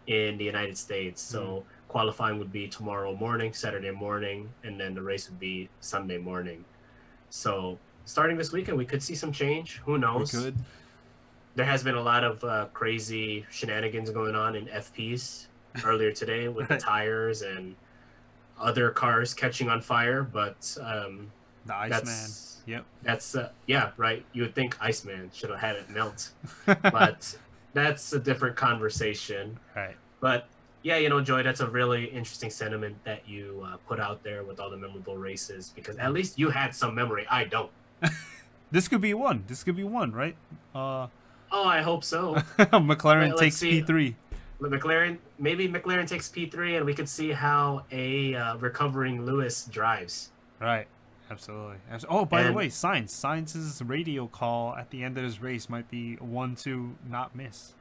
in the United States. So qualifying would be tomorrow morning, Saturday morning, and then the race would be Sunday morning. So starting this weekend, we could see some change. Who We knows? could. There has been a lot of crazy shenanigans going on in FPs earlier today with the Right. tires and other cars catching on fire. But The Iceman. Yep. that's yeah, right. You would think Iceman should have had it melt, but that's a different conversation. Right. But yeah, Joy, that's a really interesting sentiment that you put out there with all the memorable races, because at least you had some memory. I don't. This could be one. This could be one, right? Oh, I hope so. McLaren Right, let's takes see. P3. Maybe McLaren takes P3, and we could see how a recovering Lewis drives. Right. Absolutely. Oh, by the And- way, Sainz's radio call at the end of his race might be one to not miss.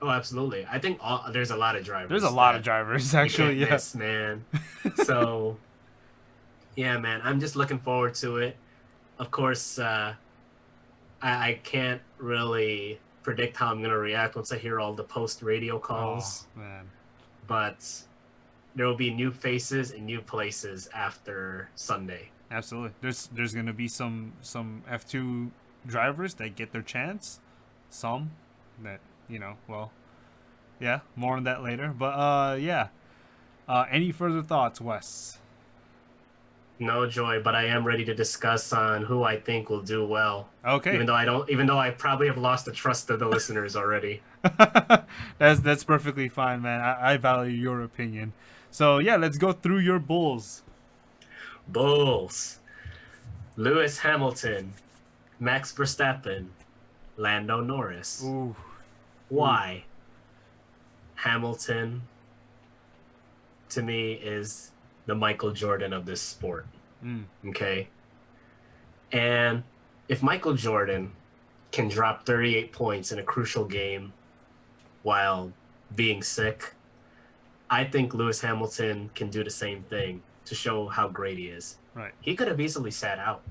Oh, absolutely. I think there's a lot of drivers. There's a lot of that drivers, you actually. can't Yeah. miss, man. So, yeah, man, I'm just looking forward to it. Of course, I can't really predict how I'm going to react once I hear all the post radio calls, Oh, man. but there will be new faces and new places after Sunday. Absolutely. There's gonna be some F2 drivers that get their chance. Some that well, yeah. More on that later. But yeah. Any further thoughts, Wes? No, Joy, but I am ready to discuss on who I think will do well. Okay. Even though I probably have lost the trust of the listeners already. That's perfectly fine, man. I value your opinion. So yeah, let's go through your bulls. Bulls. Lewis Hamilton, Max Verstappen, Lando Norris. Ooh. Why? Hamilton, to me, is the Michael Jordan of this sport. Mm. Okay? And if Michael Jordan can drop 38 points in a crucial game while being sick, I think Lewis Hamilton can do the same thing to show how great he is. Right. He could have easily sat out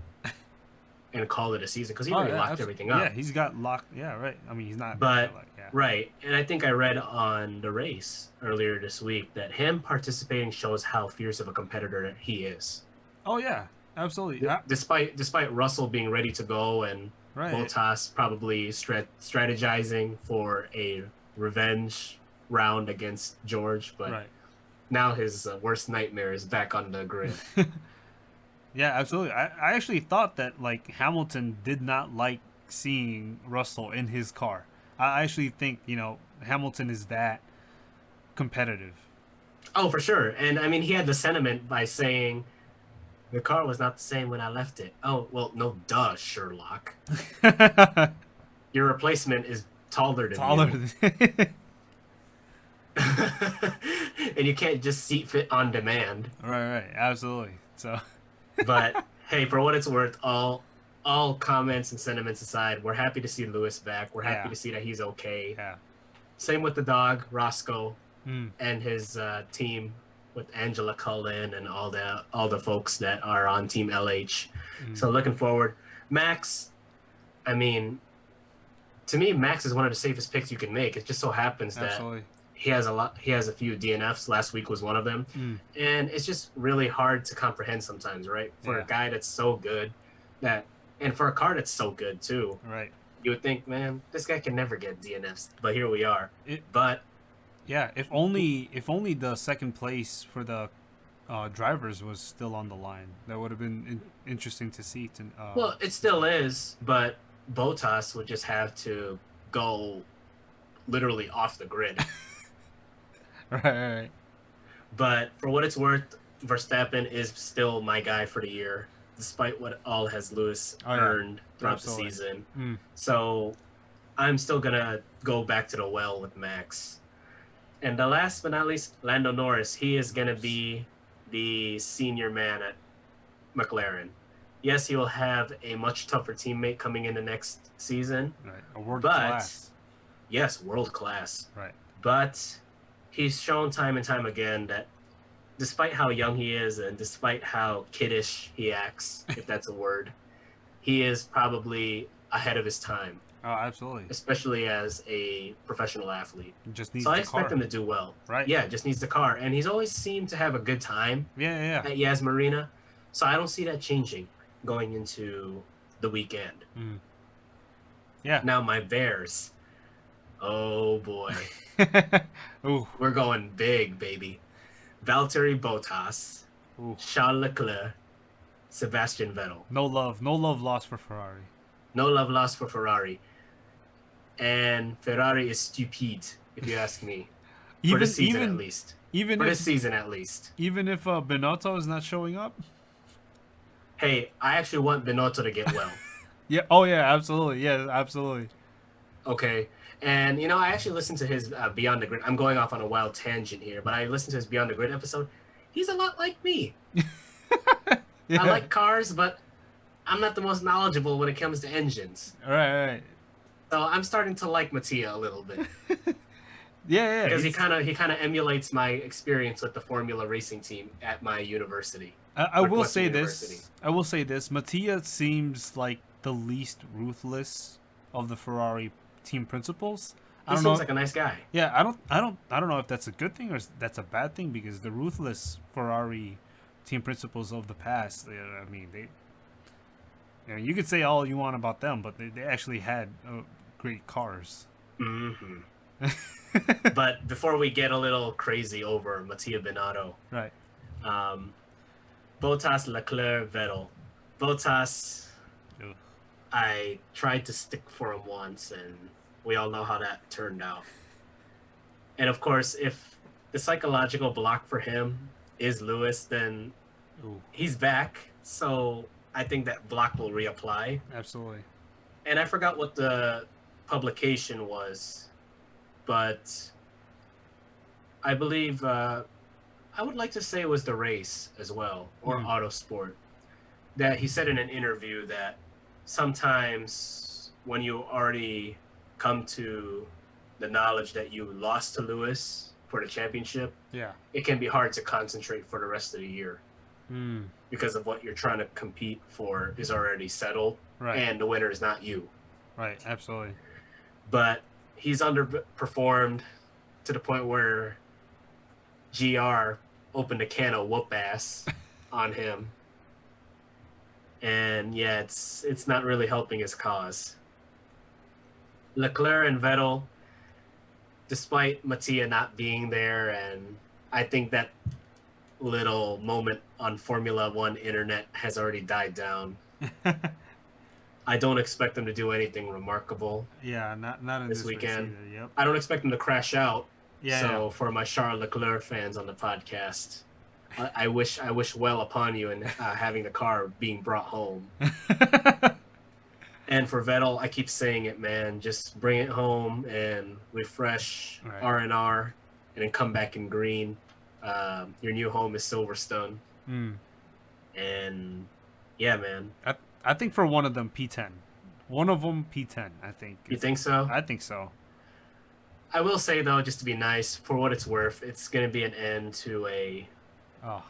and called it a season because he already locked everything up. Yeah, he's got locked. Yeah, right. I mean, he's not. But yeah. right, and I think I read on the race earlier this week that him participating shows how fierce of a competitor he is. Oh yeah, absolutely. Yeah. Despite Russell being ready to go and Right. Bottas probably strategizing for a revenge round against George, but Right. now his worst nightmare is back on the grid. Yeah, absolutely. I actually thought that like Hamilton did not like seeing Russell in his car. I actually think Hamilton is that competitive. Oh, for sure. And I mean, he had the sentiment by saying, the car was not the same when I left it. Oh, well, no, duh, Sherlock. Your replacement is taller than Taller you. than. And you can't just seat fit on demand. Right, absolutely. So. But hey, for what it's worth, all comments and sentiments aside, we're happy to see Lewis back. We're happy Yeah. to see that he's okay. Yeah. Same with the dog, Roscoe, Mm. and his team with Angela Cullen and all the folks that are on Team LH. So looking forward, Max. I mean, to me, Max is one of the safest picks you can make. It just so happens that Absolutely. he has a lot. He has a few DNFs. Last week was one of them, Mm. and it's just really hard to comprehend sometimes, right? For a Yeah. guy that's so good, that and for a car that's so good too, Right. you would think, man, this guy can never get DNFs. But here we are. It. But Yeah. If only the second place for the drivers was still on the line, that would have been interesting to see. well, it still is. But Bottas would just have to go literally off the grid. Right. Right. But for what it's worth, Verstappen is still my guy for the year, despite what all has Lewis Oh, yeah. earned throughout Absolutely. the season. Mm. So I'm still gonna go back to the well with Max. And the last but not least, Lando Norris. He is gonna be the senior man at McLaren. Yes, he will have a much tougher teammate coming in the next season. Right. A world But class. yes, world class. Right. But he's shown time and time again that despite how young he is and despite how kiddish he acts, if that's a word, he is probably ahead of his time, Oh, absolutely. especially as a professional athlete. It just needs So I the expect car. him to do well. Right. Yeah, just needs the car. And he's always seemed to have a good time Yeah. Yeah. at Yas Marina. So I don't see that changing going into the weekend. Mm. Yeah. Now, my Bears. Oh, boy. Ooh. We're going big, baby. Valtteri Bottas, Ooh. Charles Leclerc, Sebastian Vettel. No love. No love lost for Ferrari. No love lost for Ferrari. And Ferrari is stupid, if you ask me. For this season, at least. Even For if this season, at least. even if Binotto is not showing up. Hey, I actually want Binotto to get well. Yeah. Oh yeah. Absolutely. Yeah. Absolutely. Okay. And, I actually listened to his Beyond the Grid. I'm going off on a wild tangent here, but I listened to his Beyond the Grid episode. He's a lot like me. Yeah. I like cars, but I'm not the most knowledgeable when it comes to engines. Right. So I'm starting to like Mattia a little bit. Yeah. Because he it's- kind of emulates my experience with the Formula Racing team at my university. I will Northwestern say University. this. I will say this. Mattia seems like the least ruthless of the Ferrari team principals. I He don't know. seems like a nice guy. Yeah, I don't know if that's a good thing or that's a bad thing, because the ruthless Ferrari team principals of the past, I mean, you could say all you want about them, but they actually had great cars. Hmm But before we get a little crazy over Mattia Binotto, Right. um, Bottas, Leclerc, Vettel. Bottas, Ugh. I tried to stick for him once, and we all know how that turned out. And of course, if the psychological block for him is Lewis, then Ooh, he's back. So I think that block will reapply. absolutely. And I forgot what the publication was, but I believe I would like to say it was the race as well, or Autosport, that he said in an interview that sometimes when you already come to the knowledge that you lost to Lewis for the championship, Yeah. it can be hard to concentrate for the rest of the year Mm, because of what you're trying to compete for is already settled, right. and the winner is not you. Right. Absolutely. But he's underperformed to the point where GR opened a can of whoop ass on him. And yeah, it's not really helping his cause. Leclerc and Vettel, despite Mattia not being there, and I think that little moment on Formula One internet has already died down. I don't expect them to do anything remarkable. Yeah. Not in This this weekend. race either. Yep. I don't expect them to crash out. Yeah. So for my Charles Leclerc fans on the podcast, I wish well upon you in having the car being brought home. Yeah. And for Vettel, I keep saying it, man. Just bring it home and refresh Right. R&R, and then come back in green. Your new home is Silverstone, Mm. and yeah, man. I think for one of them P10. One of them P10. I think. You think so? I think so. I will say though, just to be nice, for what it's worth, it's gonna be an end to Oh.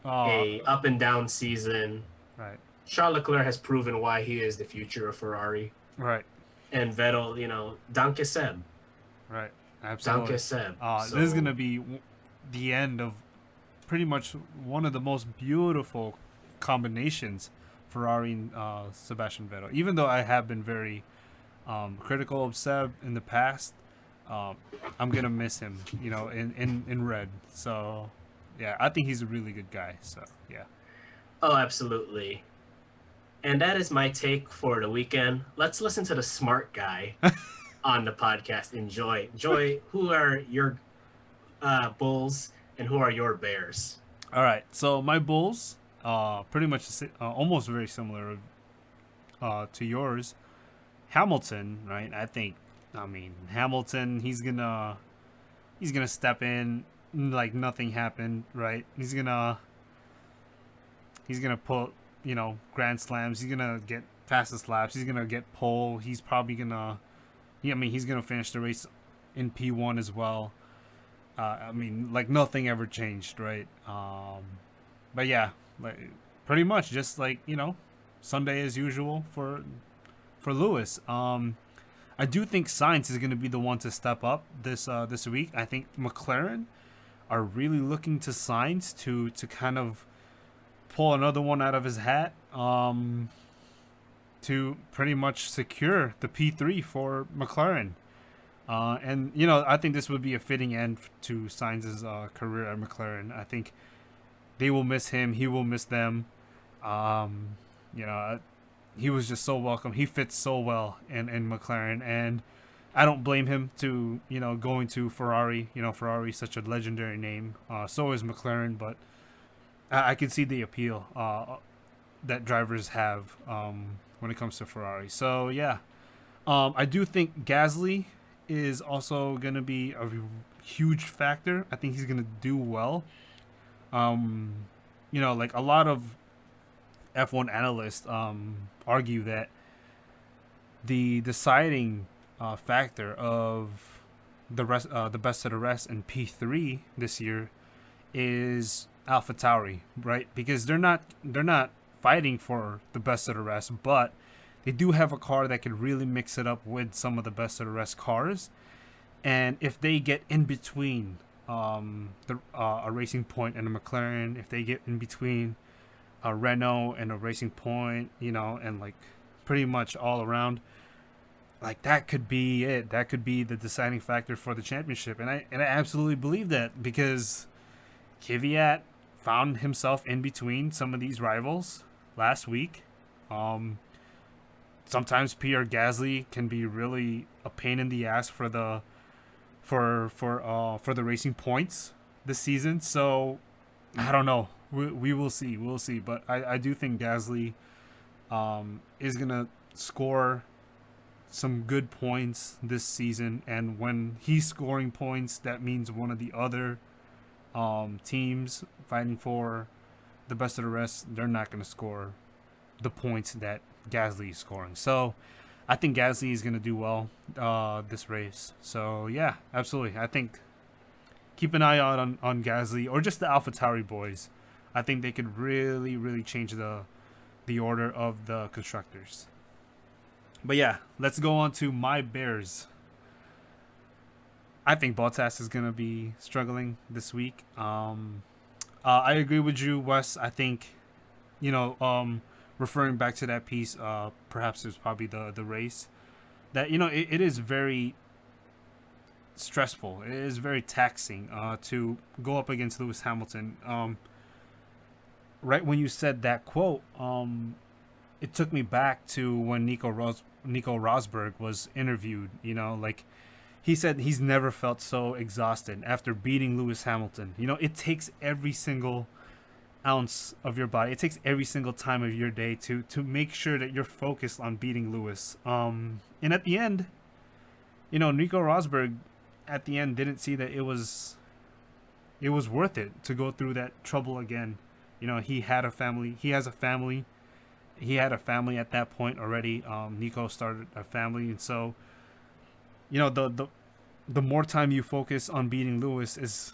a up and down season. Right. Charles Leclerc has proven why he is the future of Ferrari. Right. And Vettel, Danke Seb. Right. Absolutely. Danke Seb. This is gonna So, be the end of pretty much one of the most beautiful combinations Ferrari and Sebastian Vettel. Even though I have been very critical of Seb in the past, um, I'm gonna miss him. In red. So yeah, I think he's a really good guy. So yeah. oh, absolutely. And that is my take for the weekend. Let's listen to the smart guy on the podcast. Enjoy. Joy, who are your Bulls and who are your Bears? All right. So my Bulls, pretty much almost very similar to yours. Hamilton, right? I mean, Hamilton. He's gonna step in like nothing happened, right? He's gonna put grand slams. He's gonna get fastest laps. He's gonna get pole. He's probably gonna. Yeah, I mean, he's gonna finish the race in P1 as well. I mean, like nothing ever changed, right? But yeah, like pretty much just like Sunday as usual for Lewis. I do think Sainz is going to be the one to step up this week. I think McLaren are really looking to Sainz to kind of pull another one out of his hat. To pretty much secure the P3 for McLaren. And I think this would be a fitting end to Sainz's career at McLaren. I think they will miss him. He will miss them. Um, you know, he was just so welcome. He fits so well in McLaren, and I don't blame him to going to Ferrari. Ferrari's such a legendary name. So is McLaren, but I can see the appeal that drivers have when it comes to Ferrari. So yeah, I do think Gasly is also going to be a huge factor. I think he's going to do well. Like a lot of F1 analysts argue that the deciding factor of the best of the rest in P3 this year is AlphaTauri, right? Because they're not fighting for the best of the rest, but they do have a car that could really mix it up with some of the best of the rest cars. And if they get in between a Racing Point and a McLaren, if they get in between a Renault and a Racing Point, and like pretty much all around, like that could be it. That could be the deciding factor for the championship. And I absolutely believe that because Kvyat found himself in between some of these rivals last week. Sometimes Pierre Gasly can be really a pain in the ass for the Racing Points this season. So I don't know. We will see. We'll see. But I do think Gasly is gonna score some good points this season, and when he's scoring points, that means one of the other teams fighting for the best of the rest, they're not going to score the points that Gasly is scoring. So I think Gasly is going to do well this race. So yeah, absolutely. I think keep an eye out on Gasly or just the AlphaTauri boys. I think they could really, really change the order of the constructors. But yeah, let's go on to my Bears. I think Bottas is going to be struggling this week. I agree with you, Wes. I think, referring back to that piece, perhaps it was probably the race, that, it is very stressful. It is very taxing to go up against Lewis Hamilton. Right when you said that quote, it took me back to when Nico Rosberg was interviewed. Like he said he's never felt so exhausted after beating Lewis Hamilton. It takes every single ounce of your body. It takes every single time of your day to make sure that you're focused on beating Lewis. And at the end, Nico Rosberg at the end didn't see that it was worth it to go through that trouble again. He had a family. He has a family. He had a family at that point already. Nico started a family, and so the more time you focus on beating Lewis is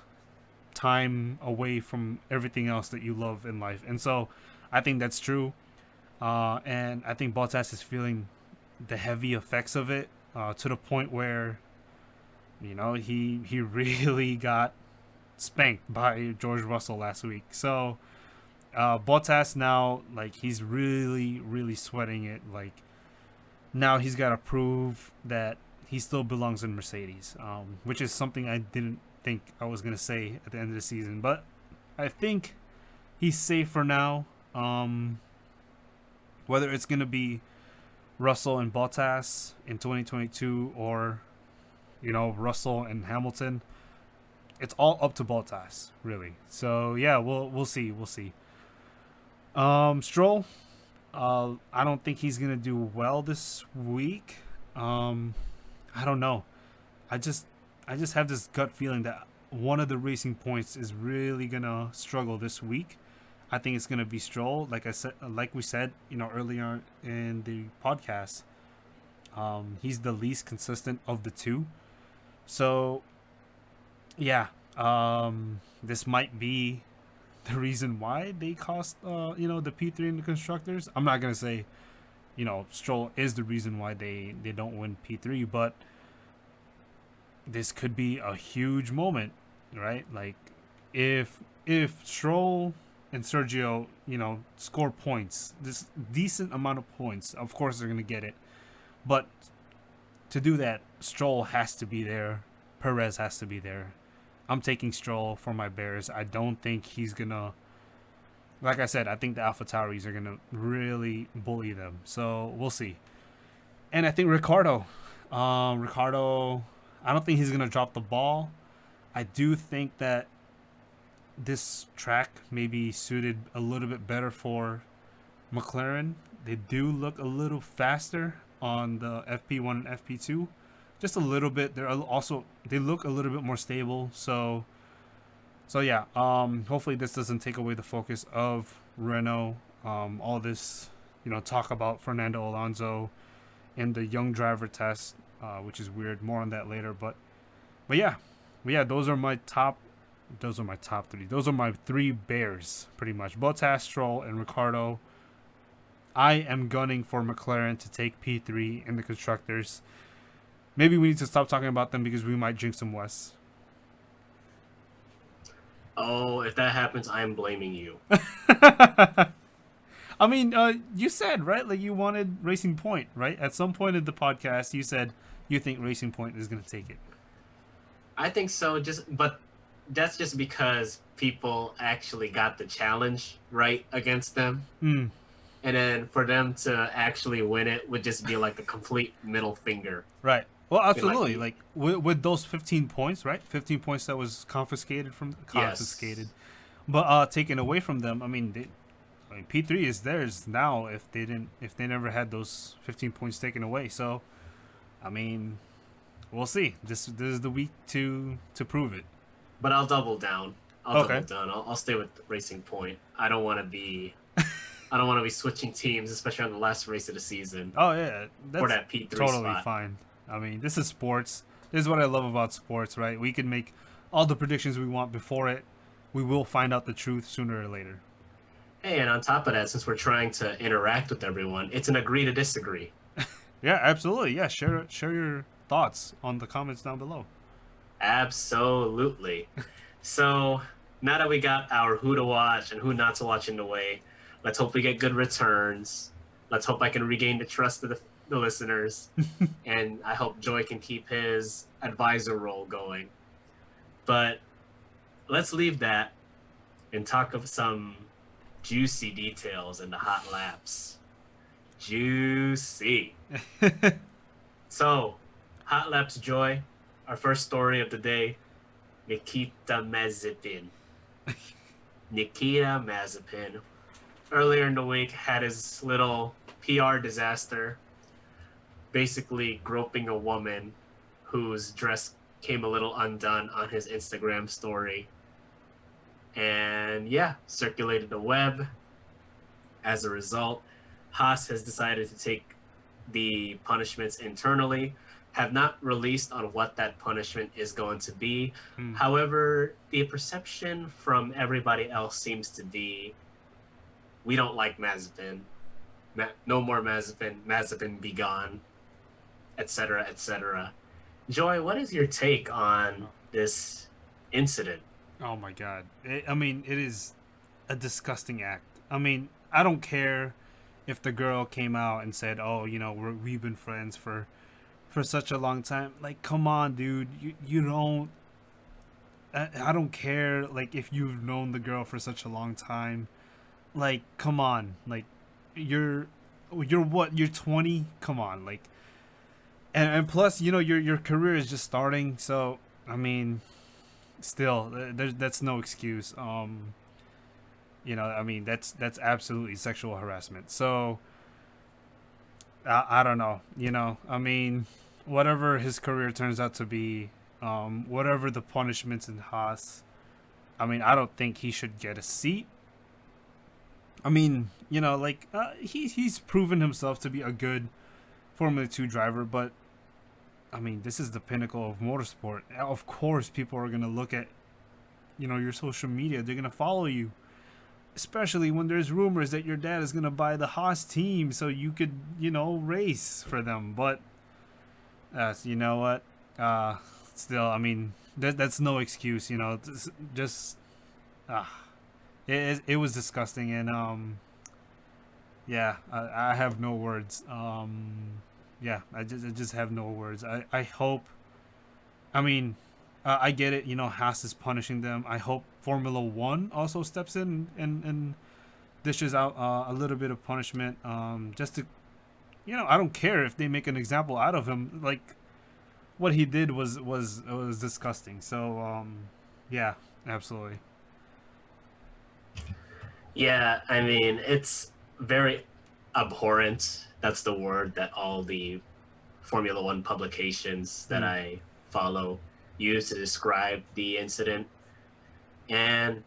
time away from everything else that you love in life. And so I think that's true. And I think Bottas is feeling the heavy effects of it to the point where he really got spanked by George Russell last week. So Bottas now, like, he's really really sweating it. Like, now he's got to prove that he still belongs in Mercedes, which is something I didn't think I was gonna say at the end of the season. But I think he's safe for now. Whether it's gonna be Russell and Bottas in 2022 or Russell and Hamilton, it's all up to Bottas, really. So yeah, we'll see. Stroll, I don't think he's gonna do well this week. I don't know. I just have this gut feeling that one of the Racing Points is really gonna struggle this week. I think it's gonna be Stroll. Like we said, earlier in the podcast, he's the least consistent of the two. So, yeah, this might be the reason why they cost the P3 in the constructors. I'm not gonna say Stroll is the reason why they don't win P3, but this could be a huge moment, right? Like, if Stroll and Sergio score points, this decent amount of points, of course they're gonna get it, but to do that, Stroll has to be there, Perez has to be there. I'm taking Stroll for my Bears. I don't think he's gonna. Like I said, I think the AlphaTauris are gonna really bully them. So we'll see. And I think Ricardo, I don't think he's gonna drop the ball. I do think that this track may be suited a little bit better for McLaren. They do look a little faster on the FP1 and FP2, just a little bit. They look a little bit more stable. So yeah. Hopefully this doesn't take away the focus of Renault. All this talk about Fernando Alonso in the young driver test, which is weird. More on that later. But yeah, those are my top. Those are my top three. Those are my three bears, pretty much. Bottas, Stroll, and Ricardo. I am gunning for McLaren to take P3 in the constructors. Maybe we need to stop talking about them because we might jinx them, Wes. Oh, if that happens, I am blaming you. I mean, you said, right? Like, you wanted Racing Point, right? At some point in the podcast, you said you think Racing Point is going to take it. I think so, but that's just because people actually got the challenge right against them. Mm. And then for them to actually win it would just be like a complete middle finger. Right. Well, absolutely. Like with those 15 points, right? 15 points that was confiscated. Yes. But taken away from them. I mean, P3 is theirs now if they never had those 15 points taken away. So, I mean, we'll see. This is the week to prove it. But I'll double down. I'll stay with Racing Point. I don't want to be switching teams, especially on the last race of the season. Oh yeah, that's for that P3 totally spot. Fine. I mean, this is sports. This is what I love about sports, right? We can make all the predictions we want before it. We will find out the truth sooner or later. Hey, and on top of that, since we're trying to interact with everyone, it's an agree to disagree. Yeah, absolutely. Yeah, share your thoughts on the comments down below. Absolutely. So now that we got our who to watch and who not to watch in the way, let's hope we get good returns. Let's hope I can regain the trust of the listeners. And I hope Joy can keep his advisor role going. But let's leave that and talk of some juicy details in the hot laps. Juicy. So, hot laps, Joy. Our first story of the day, Nikita Mazepin. Nikita Mazepin, earlier in the week, had his little PR disaster, basically groping a woman whose dress came a little undone on his Instagram story. And yeah, circulated the web. As a result, Haas has decided to take the punishments internally, have not released on what that punishment is going to be. However, the perception from everybody else seems to be, we don't like Mazepin. No more Mazepin. Mazepin be gone, etc., etc. Joy, what is your take on Oh, this incident? oh my God! I mean, it is a disgusting act. I mean, I don't care if the girl came out and said, "Oh, we've been friends for such a long time." Like, come on, dude. You don't. I don't care. Like, if you've known the girl for such a long time, like, come on. Like, you're you're what? You're 20. Come on, like, and plus, your career is just starting. So, I mean, still, that's no excuse. I mean, that's absolutely sexual harassment. So, I don't know. I mean, whatever his career turns out to be, whatever the punishments in Haas, I mean, I don't think he should get a seat. I mean, like, he's proven himself to be a good Formula 2 driver, but I mean, this is the pinnacle of motorsport. Of course, people are going to look at, your social media. They're going to follow you. Especially when there's rumors that your dad is going to buy the Haas team so you could, race for them. But, you know what? Uh, Still, I mean, that's no excuse, just, uh, it was disgusting. And, yeah, I have no words. Yeah, I just have no words. I hope. I mean, I get it. Haas is punishing them. I hope Formula One also steps in and dishes out a little bit of punishment. Just to, I don't care if they make an example out of him. Like, what he did was disgusting. So, yeah, absolutely. Yeah, I mean, it's very abhorrent. That's the word that all the Formula One publications that Mm. I follow use to describe the incident. And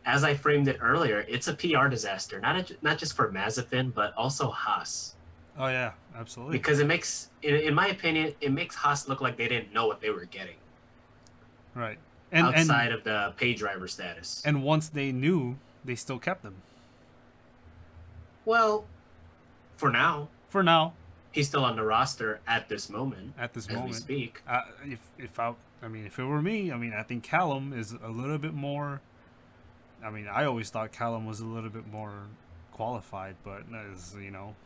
as I framed it earlier, it's a PR disaster, not just for Mazepin, but also Haas, Oh yeah, absolutely. because in my opinion, it makes Haas look like they didn't know what they were getting Right. And and outside of the pay driver status. and once they knew, they still kept them. Well, for now, For now, he's still on the roster at this moment at this as we moment. speak. If it were me, I mean, I think Callum is a little bit more. I mean, I always thought Callum was a little bit more qualified, but as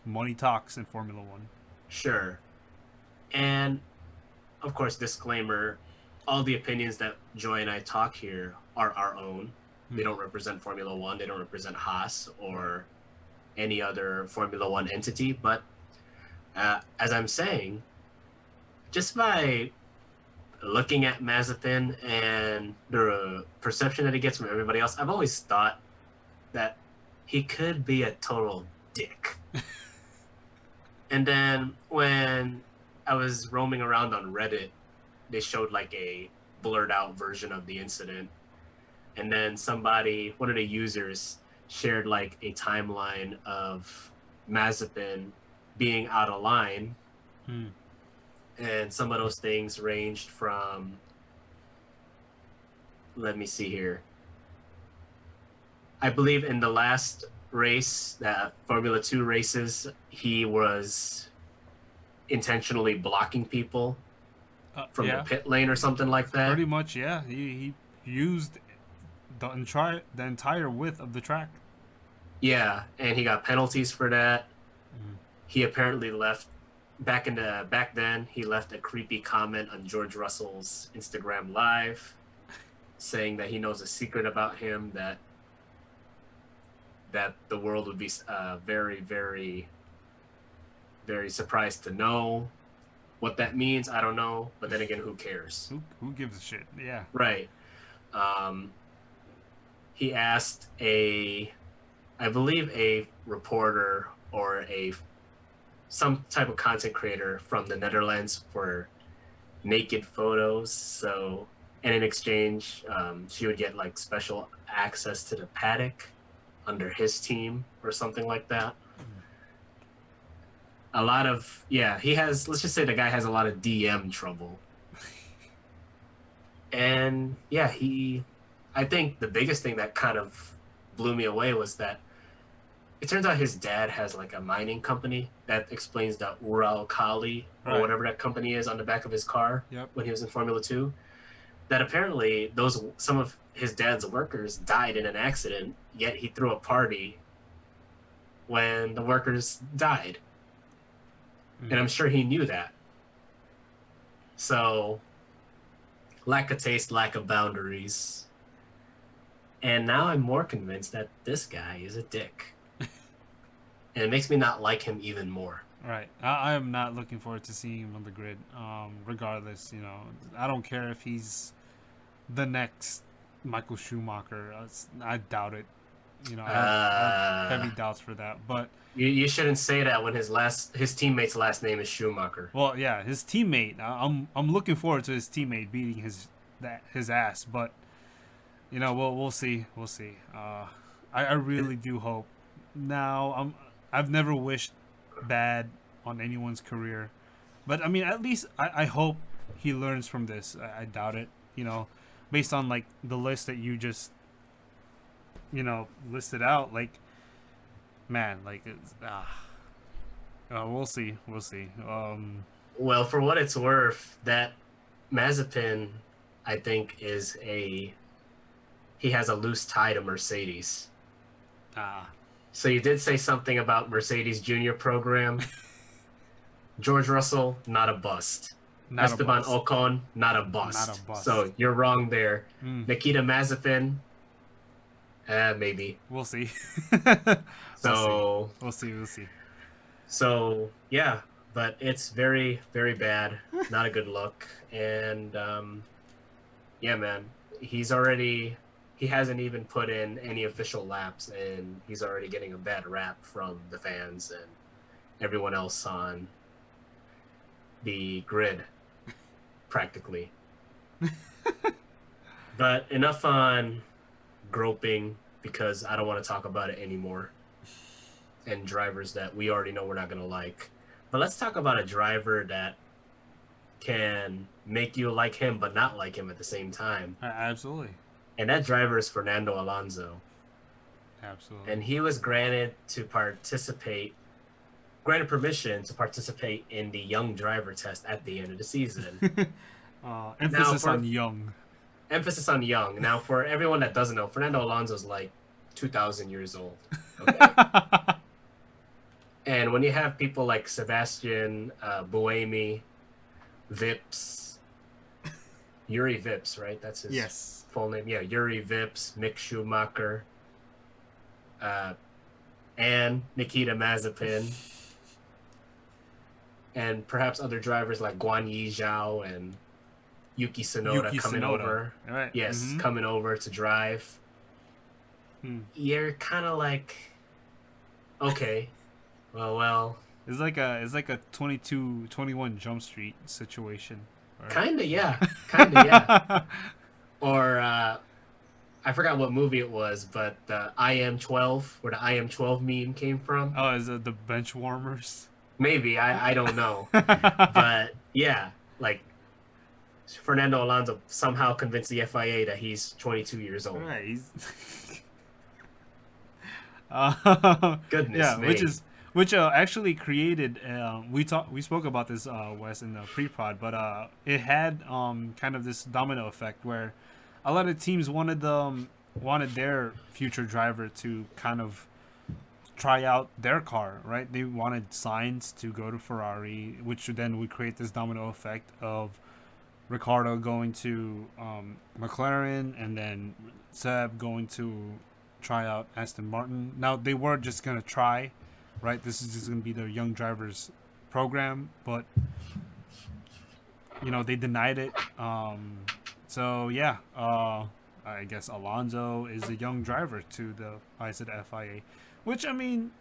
money talks in Formula One. Sure. And of course, disclaimer, all the opinions that Joy and I talk here are our own. They Hmm. don't represent Formula One, they don't represent Haas Right. or any other Formula One entity. But as I'm saying, just by looking at Mazepin and the perception that he gets from everybody else, I've always thought that he could be a total dick. And then when I was roaming around on Reddit, they showed like a blurred out version of the incident. And then one of the users, shared like a timeline of Mazepin being out of line. Hmm. And some of those things ranged from, let me see here. I believe in the last race, that Formula 2 races, he was intentionally blocking people from the Yeah, pit lane or something like that. pretty much. Yeah, he used the entire width of the track. Yeah, and he got penalties for that. Mm. He apparently left back then. He left a creepy comment on George Russell's Instagram Live, saying that he knows a secret about him that the world would be very, very, very surprised to know. What that means, I don't know. But then again, who cares? Who gives a shit? Yeah. Right. Um, he asked I believe a reporter or some type of content creator from the Netherlands for naked photos. So, and in exchange, she would get like special access to the paddock under his team or something like that. A lot of, yeah, let's just say the guy has a lot of DM trouble. And yeah, I think the biggest thing that kind of blew me away was that it turns out his dad has like a mining company. That explains the Ural Kali or Right. whatever that company is on the back of his car Yep. when he was in Formula 2. That apparently some of his dad's workers died in an accident, yet he threw a party when the workers died. And I'm sure he knew that. So, lack of taste, lack of boundaries. And now I'm more convinced that this guy is a dick. And it makes me not like him even more. Right. I am not looking forward to seeing him on the grid. Regardless, I don't care if he's the next Michael Schumacher. I doubt it. I have heavy doubts for that. But you shouldn't say that when his teammate's last name is Schumacher. well, yeah, his teammate. I'm looking forward to his teammate beating his ass. But we'll see. We'll see. I really do hope. Now I've never wished bad on anyone's career, but I mean, at least I hope he learns from this. I doubt it. Based on like the list that you just listed out, like, man, like we'll see. Well, for what it's worth, that Mazepin, I think, he has a loose tie to Mercedes. So you did say something about Mercedes Junior program. George Russell, not a bust. Not Esteban a bust. Ocon, not a bust. Not a bust. So you're wrong there. Nikita Mazepin, maybe. We'll see. So we'll see. So yeah, but it's very, very bad. Not a good look. And yeah, man, he hasn't even put in any official laps, and he's already getting a bad rap from the fans and everyone else on the grid, practically. But enough on groping, because I don't want to talk about it anymore, and drivers that we already know we're not going to like. But let's talk about a driver that can make you like him but not like him at the same time. Absolutely. And that driver is Fernando Alonso. Absolutely. And he was granted permission to participate in the young driver test at the end of the season. Emphasis on young. Emphasis on young. Now, for everyone that doesn't know, Fernando Alonso's like 2,000 years old. Okay? And when you have people like Sebastian Buemi, Vips, Yuri Vips, right? That's his full name. Yeah, Yuri Vips, Mick Schumacher, and Nikita Mazepin, and perhaps other drivers like Guan Yi Zhao and Yuki Tsunoda coming over. Right. Yes, coming over to drive. You're kind of like, okay, well. It's like a 21 Jump Street situation. Right? Kinda, yeah. Or I forgot what movie it was, but the I Am 12, where the I Am 12 meme came from. Oh, is it the bench warmers? Maybe, I don't know. But yeah, like Fernando Alonso somehow convinced the FIA that he's 22 years old. Right. Goodness, yeah, me. which actually created. We spoke about this, Wes, in the pre-prod, but it had kind of this domino effect where a lot of teams wanted their future driver to kind of try out their car, right? They wanted Sainz to go to Ferrari, which then would create this domino effect of Ricciardo going to McLaren, and then Seb going to try out Aston Martin. Now, they were just going to try, right? This is just going to be their young drivers program, but they denied it. So yeah, I guess Alonso is a young driver to the eyes of the FIA, which I mean,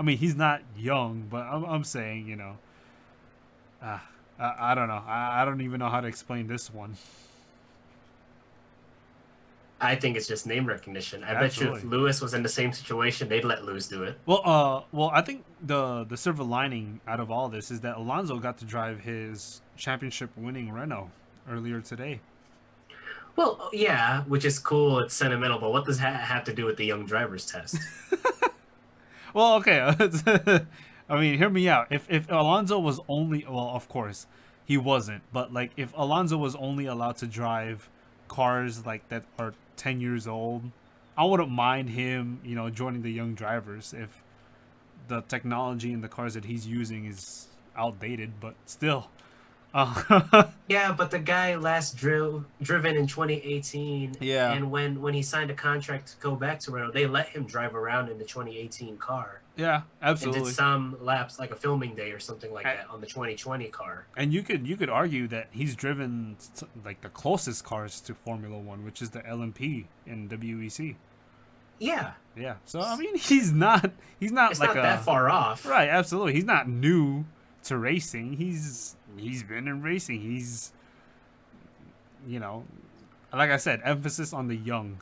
he's not young, but I'm saying, I don't know. I don't even know how to explain this one. I think it's just name recognition. I bet you if Lewis was in the same situation, they'd let Lewis do it. Well, I think the silver lining out of all this is that Alonso got to drive his championship-winning Renault earlier today. Well, yeah, which is cool. It's sentimental, but what does that have to do with the young drivers test? Well, okay. I mean, hear me out. If Alonso was only, well, of course, he wasn't. But like, if Alonso was only allowed to drive cars like that are 10 years old, I wouldn't mind him, joining the young drivers if the technology in the cars that he's using is outdated. But still, Yeah, but the guy last driven in 2018, yeah, and when he signed a contract to go back to Renault, they let him drive around in the 2018 car yeah, and did absolutely. some laps, like a filming day or something like that, on the 2020 car. And you could argue that he's driven like the closest cars to Formula One, which is the LMP in WEC. Yeah, Yeah. So I mean, he's not it's like not that a far off. right. Absolutely, he's not new to racing. He's been in racing. He's you know, like I said, emphasis on the young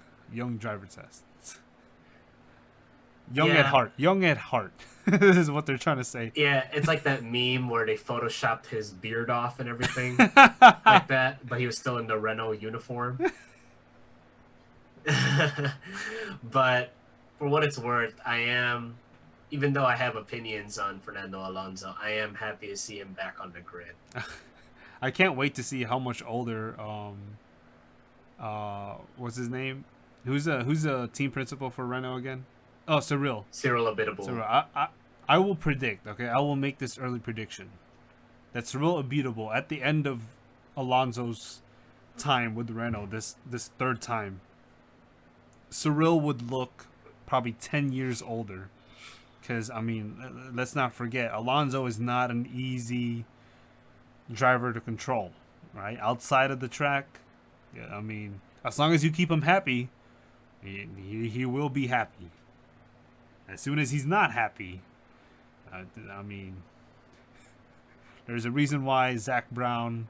driver test. Young at Yeah, heart. Young at heart. This is what they're trying to say. yeah, it's like that meme where they photoshopped his beard off and everything like that, but he was still in the Renault uniform. But for what it's worth, even though I have opinions on Fernando Alonso, I am happy to see him back on the grid. I can't wait to see how much older what's his name? Who's the team principal for Renault again? Oh, Cyril. Cyril Abiteboul. Cyril. I will predict. Okay, I will make this early prediction that Cyril Abiteboul at the end of Alonso's time with Renault, this third time, Cyril would look probably 10 years older. Because I mean, let's not forget, Alonso is not an easy driver to control, right? Outside of the track, yeah, I mean, as long as you keep him happy, he will be happy. As soon as he's not happy, I mean, there's a reason why Zach Brown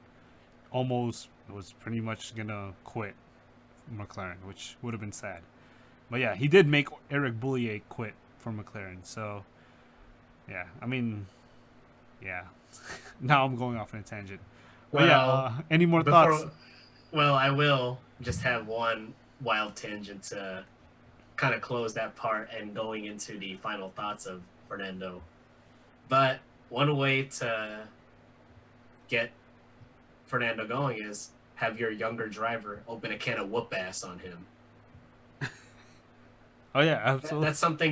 almost was pretty much gonna quit McLaren, which would have been sad. But yeah, he did make Eric Boullier quit from McLaren. So yeah, I mean, yeah. Now I'm going off on a tangent. But yeah, Well, any more thoughts? before, well, I will just have one wild tangent to kind of close that part and going into the final thoughts of Fernando. But one way to get Fernando going is have your younger driver open a can of whoop ass on him. Oh yeah, absolutely.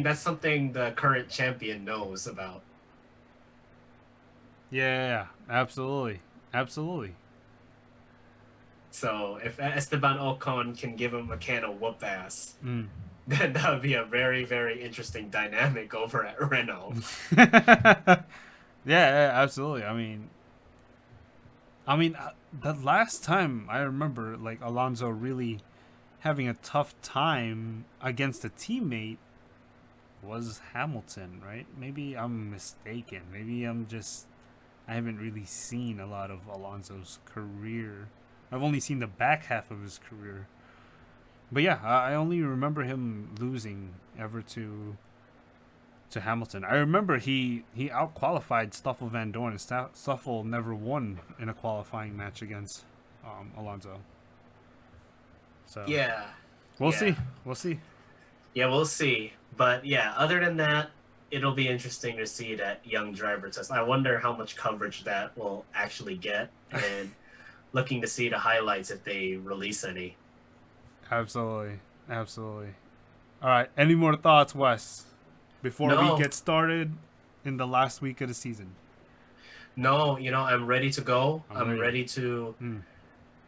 That's something the current champion knows about. Yeah, absolutely, absolutely. So if Esteban Ocon can give him a can of whoop ass, Mm. then that would be a very, very interesting dynamic over at Renault. Yeah, yeah, absolutely. The last time I remember like Alonso really having a tough time against a teammate was Hamilton, right? Maybe I'm mistaken. Maybe I haven't really seen a lot of Alonso's career. I've only seen the back half of his career. But yeah, I only remember him losing ever to Hamilton. I remember he out qualified Stoffel Van Dorn, and Stoffel never won in a qualifying match against Alonso. So Yeah, we'll yeah, see. We'll see. yeah. We'll see. But yeah, other than that, it'll be interesting to see that young driver test. I wonder how much coverage that will actually get, and looking to see the highlights if they release any. Absolutely. Absolutely. All right. Any more thoughts, Wes, before we No, get started in the last week of the season? no. I'm ready to go. I'm I'm ready. ready to Hmm.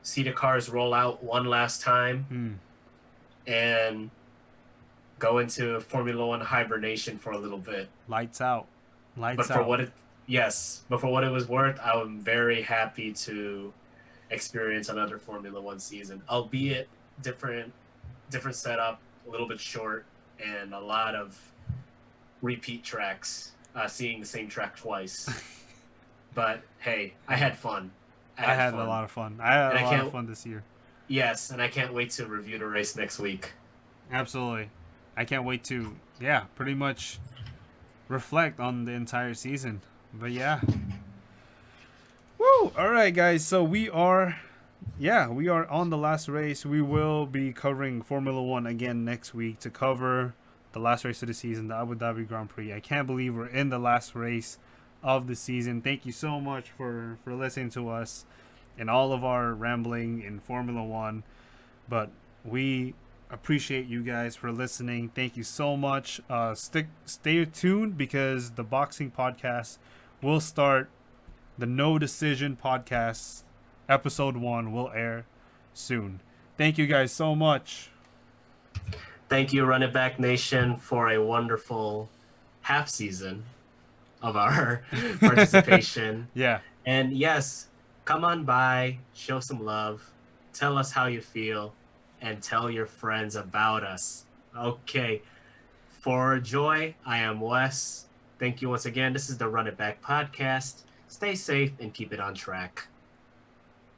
see the cars roll out one last time Hmm. and go into Formula One hibernation for a little bit. Lights out. But Lights for out. what it, yes, but for what it was worth, I'm very happy to experience another Formula One season, albeit different, different setup, a little bit short, and a lot of repeat tracks, seeing the same track twice. But hey, I had fun. I I had had a fun, lot of fun. I had and a I lot of can't. fun this year. Yes, and I can't wait to review the race next week. Absolutely. I can't wait to, yeah, pretty much reflect on the entire season. But yeah. Woo! All right, guys. So we are yeah, we are on the last race. We will be covering Formula One again next week to cover the last race of the season, the Abu Dhabi Grand Prix. I can't believe we're in the last race of the season. Thank you so much for listening to us and all of our rambling in Formula One. But we appreciate you guys for listening. Thank you so much. Stay tuned because the boxing podcast will start. The No Decision podcast, episode 1, will air soon. Thank you guys so much. Thank you, Run It Back Nation, for a wonderful half season of our participation. Yeah. And yes, come on by, show some love, tell us how you feel, and tell your friends about us. Okay. For Joy, I am Wes. Thank you once again. This is the Run It Back podcast. Stay safe and keep it on track.